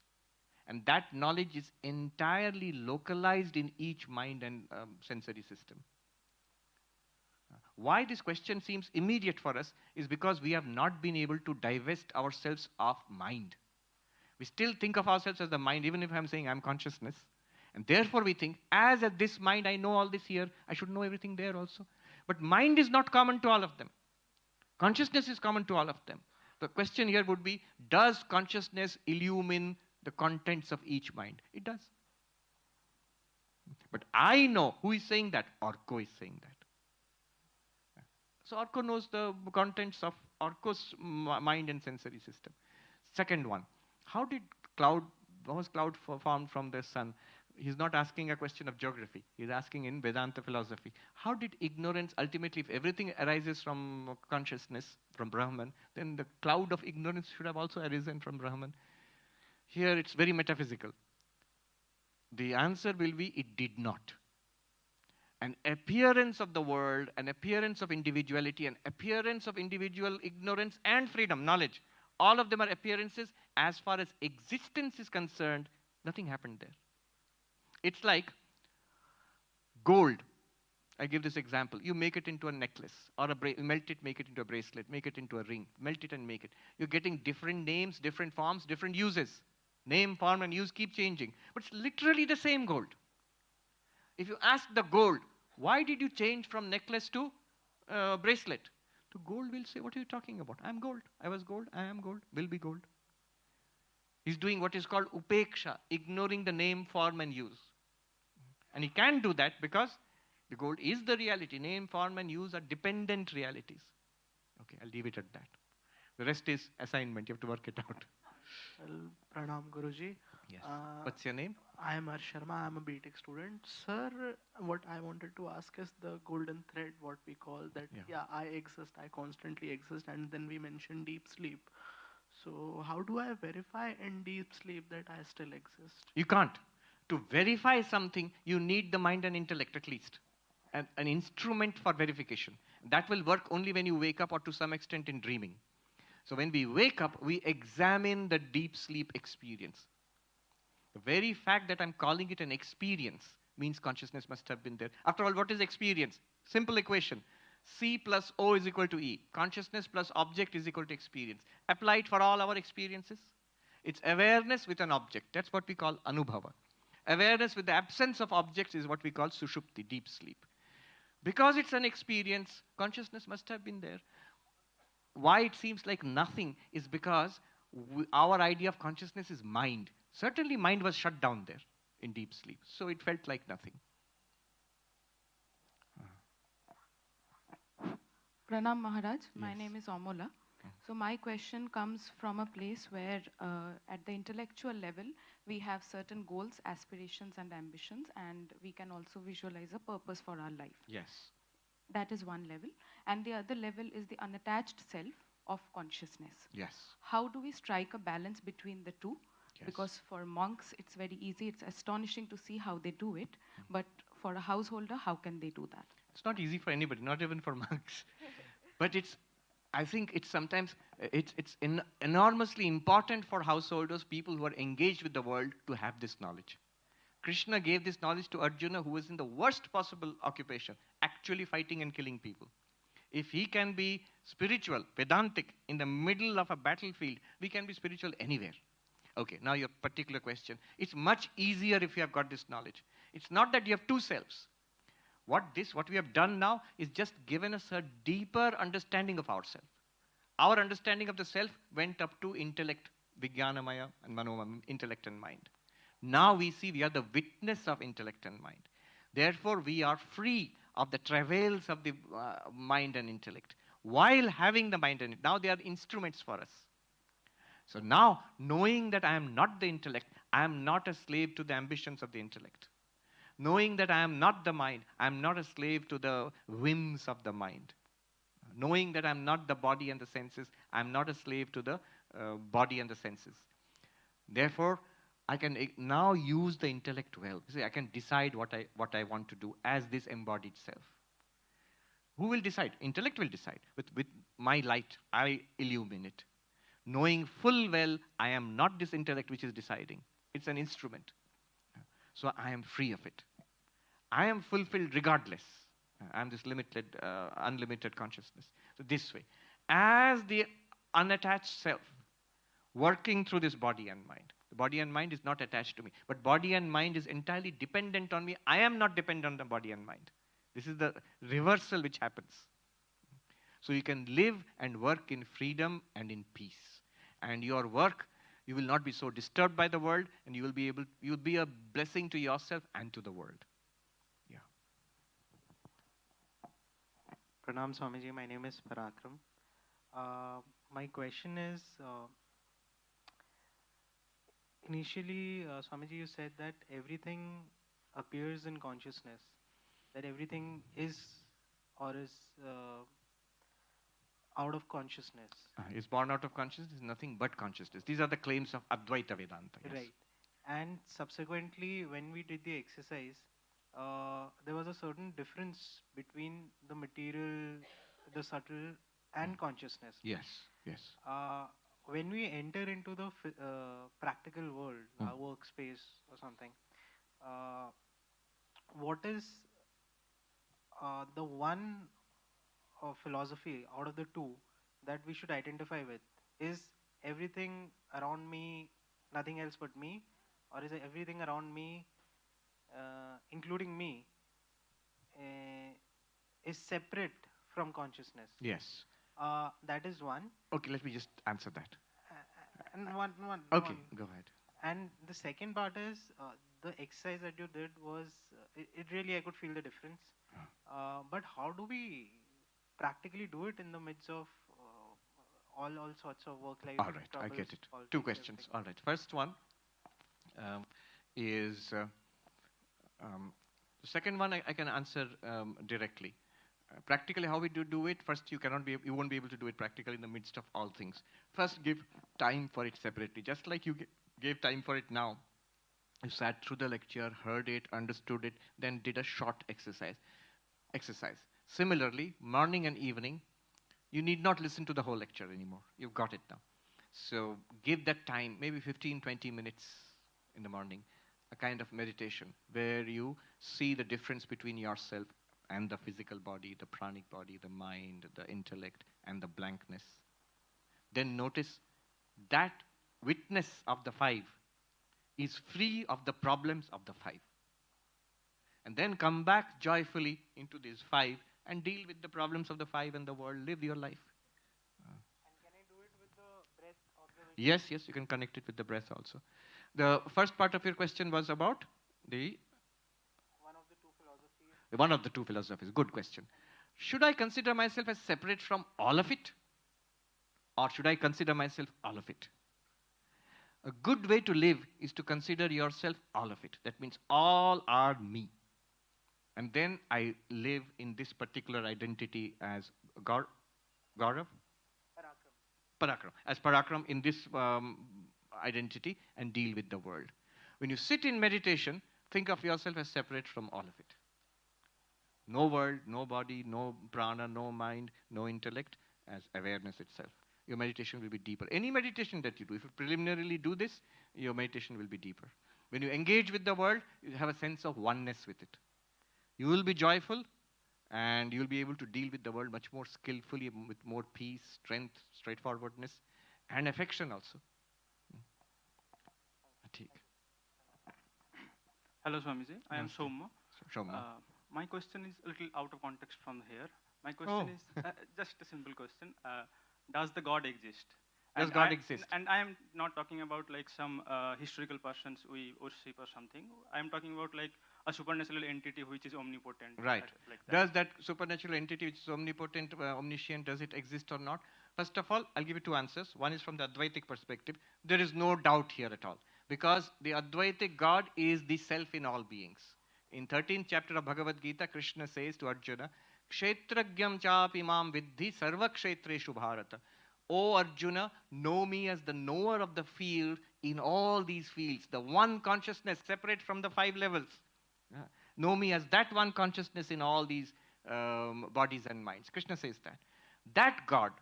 And that knowledge is entirely localized in each mind and sensory system. Why this question seems immediate for us is because we have not been able to divest ourselves of mind. We still think of ourselves as the mind, even if I'm saying I'm consciousness. And therefore we think, as at this mind I know all this here, I should know everything there also. But mind is not common to all of them. Consciousness is common to all of them. The question here would be, does consciousness illumine the contents of each mind? It does. But I know. Who is saying that? Orko is saying that. So Orko knows the contents of Orko's mind and sensory system. Second one, how was cloud formed from the sun? he's not asking a question of geography. He's asking in Vedanta philosophy. How did ignorance ultimately, if everything arises from consciousness, from Brahman, then the cloud of ignorance should have also arisen from Brahman. Here it's very metaphysical. The answer will be it did not. An appearance of the world, an appearance of individuality, an appearance of individual ignorance and freedom, knowledge, all of them are appearances. As far as existence is concerned, nothing happened there. It's like gold. I give this example. You make it into a necklace or melt it, make it into a bracelet, make it into a ring, melt it and make it. You're getting different names, different forms, different uses. Name, form, and use keep changing. But it's literally the same gold. If you ask the gold, why did you change from necklace to bracelet? The gold will say, what are you talking about? I'm gold. I was gold. I am gold. Will be gold. He's doing what is called upeksha, ignoring the name, form, and use. And he can do that because the gold is the reality. Name, form, and use are dependent realities. Okay, I'll leave it at that. The rest is assignment. You have to work it out. Well, Pranam Guruji. Yes. What's your name? I am Harsh Sharma. I am a BTech student. Sir, what I wanted to ask is the golden thread, what we call that, I exist, I constantly exist, and then we mentioned deep sleep. So how do I verify in deep sleep that I still exist? You can't. To verify something, you need the mind and intellect at least. An instrument for verification. That will work only when you wake up or to some extent in dreaming. So when we wake up, we examine the deep sleep experience. The very fact that I'm calling it an experience means consciousness must have been there. After all, what is experience? Simple equation. C plus O is equal to E. Consciousness plus object is equal to experience. Apply it for all our experiences. It's awareness with an object. That's what we call anubhava. Awareness with the absence of objects is what we call sushupti, deep sleep. Because it's an experience, consciousness must have been there. Why it seems like nothing is because our idea of consciousness is mind. Certainly mind was shut down there in deep sleep. So it felt like nothing. Pranam Maharaj, my name is Amola. So my question comes from a place where at the intellectual level, we have certain goals, aspirations and ambitions, and we can also visualize a purpose for our life. Yes. That is one level. And the other level is the unattached self of consciousness. Yes. How do we strike a balance between the two? Yes. Because for monks, it's very easy. It's astonishing to see how they do it. But for a householder, how can they do that? It's not easy for anybody, not even for monks. But I think it's sometimes, it's enormously important for householders, people who are engaged with the world, to have this knowledge. Krishna gave this knowledge to Arjuna, who was in the worst possible occupation, actually fighting and killing people. If he can be spiritual, Vedantic, in the middle of a battlefield, we can be spiritual anywhere. Okay, now your particular question. It's much easier if you have got this knowledge. It's not that you have two selves. What we have done now is just given us a deeper understanding of ourselves. Our understanding of the self went up to intellect, Vijnanamaya and Manomaya, intellect and mind. Now we see we are the witness of intellect and mind. Therefore, we are free of the travails of the mind and intellect. While having the mind and now they are instruments for us. So now, knowing that I am not the intellect, I am not a slave to the ambitions of the intellect. Knowing that I am not the mind, I am not a slave to the whims of the mind. Knowing that I am not the body and the senses, I am not a slave to the body and the senses. Therefore, I can now use the intellect well. See, I can decide what I want to do as this embodied self. Who will decide? Intellect will decide. With my light, I illuminate. Knowing full well, I am not this intellect which is deciding. It's an instrument. So I am free of it. I am fulfilled regardless. I am this limited, unlimited consciousness. So this way, as the unattached self, working through this body and mind. The body and mind is not attached to me, but body and mind is entirely dependent on me. I am not dependent on the body and mind. This is the reversal which happens. So you can live and work in freedom and in peace. And your work, you will not be so disturbed by the world, and you will be a blessing to yourself and to the world. Yeah. Pranam Swamiji, my name is Parakram. My question is, initially, Swamiji, you said that everything appears in consciousness, that everything is or is out of consciousness. Is born out of consciousness, is nothing but consciousness. These are the claims of Advaita Vedanta. Yes. Right. And subsequently, when we did the exercise, there was a certain difference between the material, the subtle, and consciousness. Yes, yes. When we enter into the practical world, workspace or something, what is the one philosophy out of the two that we should identify with? Is everything around me nothing else but me, or is everything around me, including me, is separate from consciousness? Yes. That is one. Okay, let me just answer that. And one. Okay, go ahead. And the second part is the exercise that you did was, it really, I could feel the difference. But how do we practically do it in the midst of all sorts of work-life All right, I troubles, get it. politics, Two questions. everything? All right. First one is, the second one I can answer directly. Practically, how we do it? First, you won't be able to do it practically in the midst of all things. First, give time for it separately. Just like you gave time for it now. You sat through the lecture, heard it, understood it, then did a short exercise. Similarly, morning and evening, you need not listen to the whole lecture anymore. You've got it now. So give that time, maybe 15, 20 minutes in the morning, a kind of meditation where you see the difference between yourself and the physical body, the pranic body, the mind, the intellect, and the blankness. Then notice that witness of the five is free of the problems of the five. And then come back joyfully into these five and deal with the problems of the five and the world. Live your life. And can I do it with the breath observation? Yes, you can connect it with the breath also. The first part of your question was about the One of the two philosophies. one of the two philosophies. Good question. Should I consider myself as separate from all of it? Or should I consider myself all of it? A good way to live is to consider yourself all of it. That means all are me. And then I live in this particular identity as Gaurav? Parakram. As Parakram in this identity and deal with the world. When you sit in meditation, think of yourself as separate from all of it. No world, no body, no prana, no mind, no intellect, as awareness itself. Your meditation will be deeper. Any meditation that you do, if you preliminarily do this, your meditation will be deeper. When you engage with the world, you have a sense of oneness with it. You will be joyful, and you will be able to deal with the world much more skillfully, with more peace, strength, straightforwardness, and affection also. Hello, Swamiji. I am Soma. Soma. My question is a little out of context from here. My question is just a simple question. Does the God exist? Does God exist? And I am not talking about like some historical persons we worship or something. I am talking about like a supernatural entity which is omnipotent. Right. Like that. Does that supernatural entity which is omnipotent, omniscient, does it exist or not? First of all, I'll give you two answers. One is from the Advaitic perspective. There is no doubt here at all. Because the Advaitic God is the self in all beings. In 13th chapter of Bhagavad Gita, Krishna says to Arjuna, Kshetragyam chapi mam vidhi sarva kshetreshu bharata. O Arjuna, know me as the knower of the field in all these fields. The one consciousness separate from the five levels. Know me as that one consciousness in all these bodies and minds. Krishna says that. That God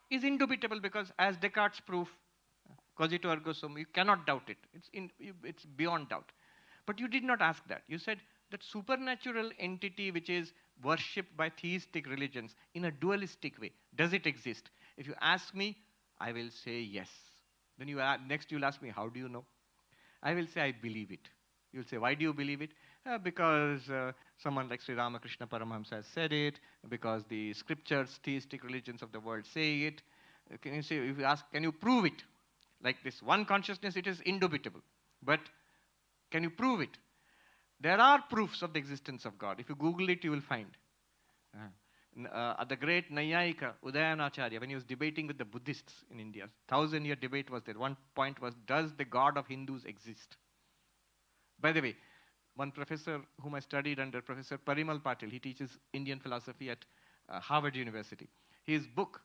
is indubitable because as Descartes' proof, cogito ergo sum, you cannot doubt it. It's beyond doubt. But you did not ask that. You said that supernatural entity which is worshipped by theistic religions in a dualistic way, does it exist? If you ask me, I will say yes. Then next you'll ask me, how do you know? I will say, I believe it. You'll say, why do you believe it? Because someone like Sri Ramakrishna Paramahamsa has said it, because the scriptures, theistic religions of the world say it. Can you say, if you ask, can you prove it? Like this one consciousness, it is indubitable. But can you prove it? There are proofs of the existence of God. If you Google it, you will find. The great Nayayika, Udayanacharya, when he was debating with the Buddhists in India, 1,000-year debate was there. One point was, does the God of Hindus exist? By the way, one professor whom I studied under, Professor Parimal Patil, he teaches Indian philosophy at Harvard University. His book,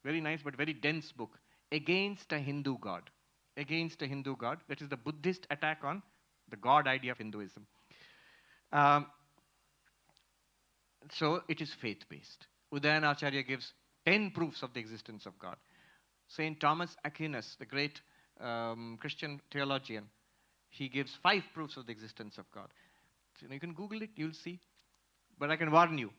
very nice but very dense book, Against a Hindu God. Against a Hindu God, that is the Buddhist attack on the God idea of Hinduism. So it is faith-based. Udayanacharya gives 10 proofs of the existence of God. Saint Thomas Aquinas, the great Christian theologian, he gives 5 proofs of the existence of God. So you can Google it, you'll see. But I can warn you,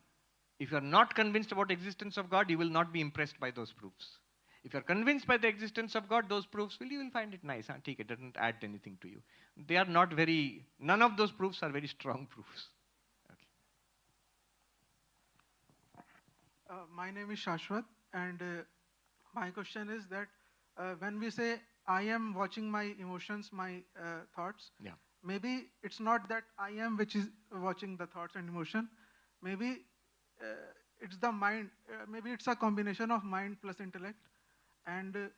if you are not convinced about the existence of God, you will not be impressed by those proofs. If you are convinced by the existence of God, those proofs, you will find it nice. It doesn't add anything to you. They are not very, none of those proofs are very strong proofs. My name is Shashwat, and my question is that when we say I am watching my emotions, my thoughts, maybe it's not that I am which is watching the thoughts and emotion. Maybe it's the mind. Maybe it's a combination of mind plus intellect, and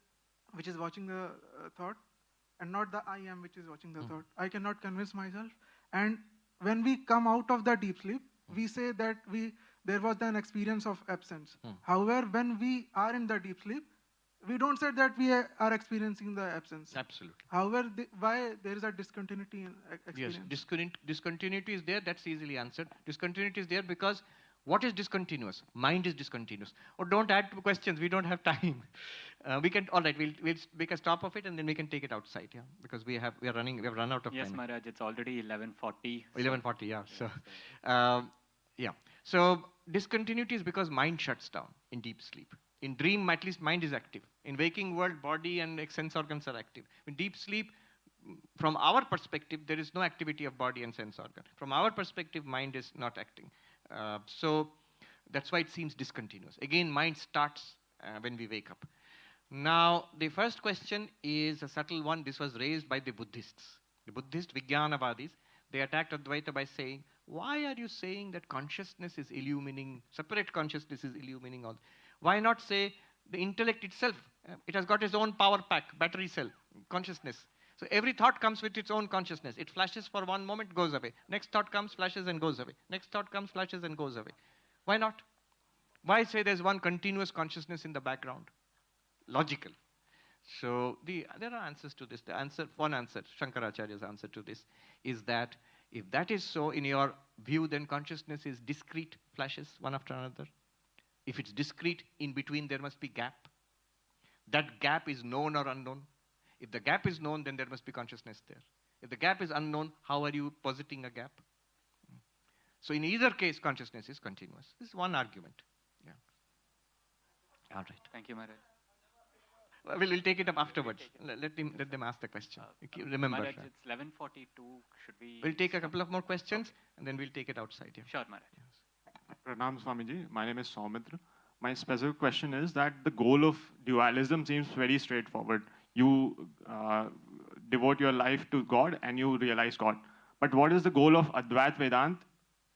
which is watching the thought, and not the I am which is watching the thought. I cannot convince myself. And when we come out of the deep sleep, we say that there was an experience of absence. However, when we are in the deep sleep, we don't say that we are experiencing the absence. Absolutely. However, why there is a discontinuity in experience? Yes, discontinuity is there, that's easily answered. Discontinuity is there because what is discontinuous? Mind is discontinuous. Or don't add questions, we don't have time. We can, all right, we'll make a stop of it and then we can take it outside, yeah? Because we have run out of time. Yes, Maharaj, it's already 11:40. 11:40, yeah. So, yeah. So discontinuity is because mind shuts down in deep sleep. In dream, at least mind is active. In waking world, body and sense organs are active. In deep sleep, from our perspective, there is no activity of body and sense organ. From our perspective, mind is not acting. So that's why it seems discontinuous. Again, mind starts when we wake up. Now, the first question is a subtle one. This was raised by the Buddhists. The Buddhist Vijnanavadis, they attacked Advaita by saying, why are you saying that consciousness is illumining, separate consciousness is illumining all? Why not say the intellect itself? It has got its own power pack, battery cell, consciousness. So every thought comes with its own consciousness. It flashes for one moment, goes away. Next thought comes, flashes and goes away. Next thought comes, flashes and goes away. Why not? Why say there's one continuous consciousness in the background? Logical. So there are answers to this. One answer, Shankaracharya's answer to this, is that if that is so, in your view, then consciousness is discrete flashes, one after another. If it's discrete, in between there must be gap. That gap is known or unknown. If the gap is known, then there must be consciousness there. If the gap is unknown, how are you positing a gap? So in either case, consciousness is continuous. This is one argument. Yeah. All right. Thank you, Maharaj. We'll take it up afterwards. Let them ask the question. Remember. Maharaj, it's 11:42. Should we? We'll take a couple of more questions and then we'll take it outside. Yeah. Sure, Maharaj. Yes. Pranam Swamiji, my name is Saumitra. My specific question is that the goal of dualism seems very straightforward. You devote your life to God and you realize God. But what is the goal of Advaita Vedanta?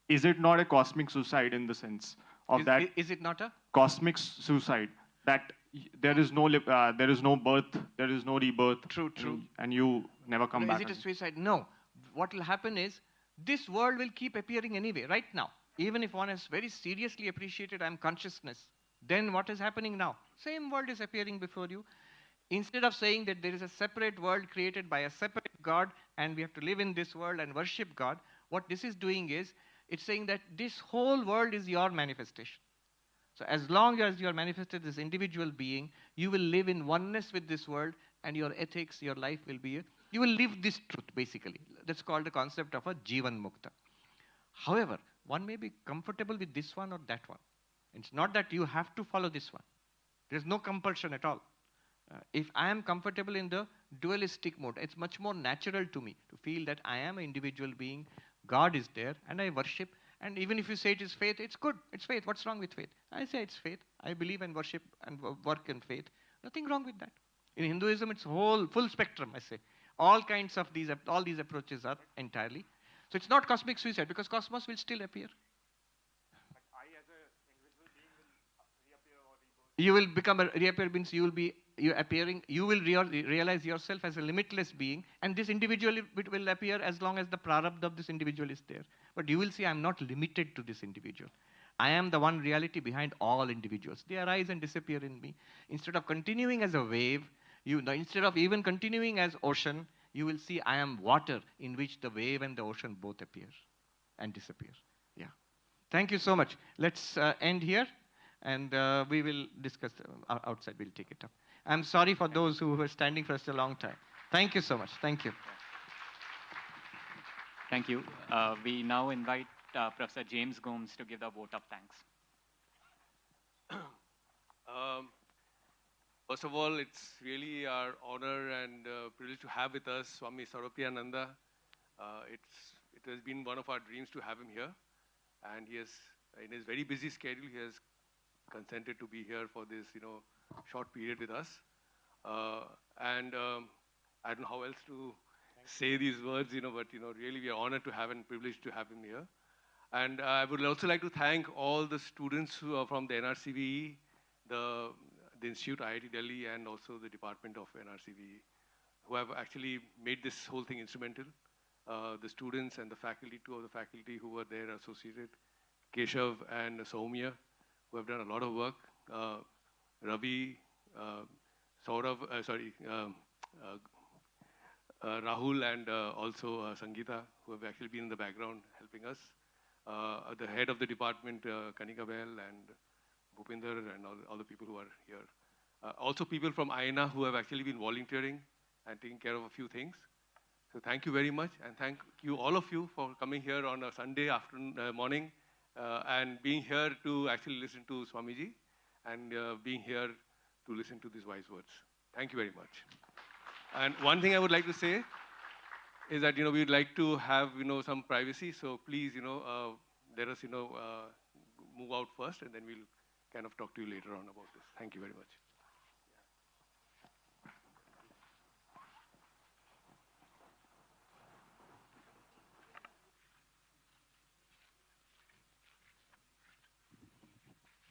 Is it not a cosmic suicide in the sense of that? Is it not a? Cosmic suicide. That there is no birth, there is no rebirth. True. And you never come back. Is it a suicide? No. What will happen is, this world will keep appearing anyway, right now. Even if one has very seriously appreciated I'm consciousness, then what is happening now? Same world is appearing before you. Instead of saying that there is a separate world created by a separate God and we have to live in this world and worship God, what this is doing is, it's saying that this whole world is your manifestation. So as long as you are manifested as individual being, you will live in oneness with this world and your ethics, your life will be, you will live this truth basically. That's called the concept of a Jivan Mukta. However, one may be comfortable with this one or that one. It's not that you have to follow this one. There's no compulsion at all. If I am comfortable in the dualistic mode, it's much more natural to me to feel that I am an individual being, God is there, and I worship. And even if you say it is faith, it's good. It's faith. What's wrong with faith? I say it's faith. I believe and worship and work in faith. Nothing wrong with that. In Hinduism, it's full spectrum, I say. All these approaches are entirely. So it's not cosmic suicide because cosmos will still appear. But I as an individual being You will become a reappear means you will be you appearing. You will realize yourself as a limitless being, and this individual will appear as long as the prarabdha of this individual is there. But you will see, I'm not limited to this individual. I am the one reality behind all individuals. They arise and disappear in me. Instead of continuing as a wave, instead of even continuing as ocean, you will see I am water in which the wave and the ocean both appear and disappear. Yeah. Thank you so much. Let's end here, and we will discuss outside. We'll take it up. I'm sorry for those who were standing for such a long time. Thank you so much. Thank you. Thank you. We now invite Professor James Gomes to give the vote of thanks. First of all, it's really our honor and privilege to have with us Swami Sarvapriyananda. It has been one of our dreams to have him here, and he has, in his very busy schedule, he has consented to be here for this, short period with us. I don't know how else to say these words, but really we are honored to have and privileged to have him here. And I would also like to thank all the students who are from the NRCVE, the Institute IIT Delhi, and also the Department of NRCVE, who have actually made this whole thing instrumental. The students and the faculty, two of the faculty who were there associated, Keshav and Soumya, who have done a lot of work, Ravi, Rahul, and also Sangeeta, who have actually been in the background helping us. The head of the department, Kanika Bell, and Bhupinder, and all the people who are here. Also people from INA who have actually been volunteering and taking care of a few things. So thank you very much, and thank you, all of you, for coming here on a Sunday afternoon, morning, and being here to actually listen to Swamiji, and being here to listen to these wise words. Thank you very much. And one thing I would like to say is that, we'd like to have, some privacy, so please, let us, move out first, and then we'll kind of talk to you later on about this. Thank you very much.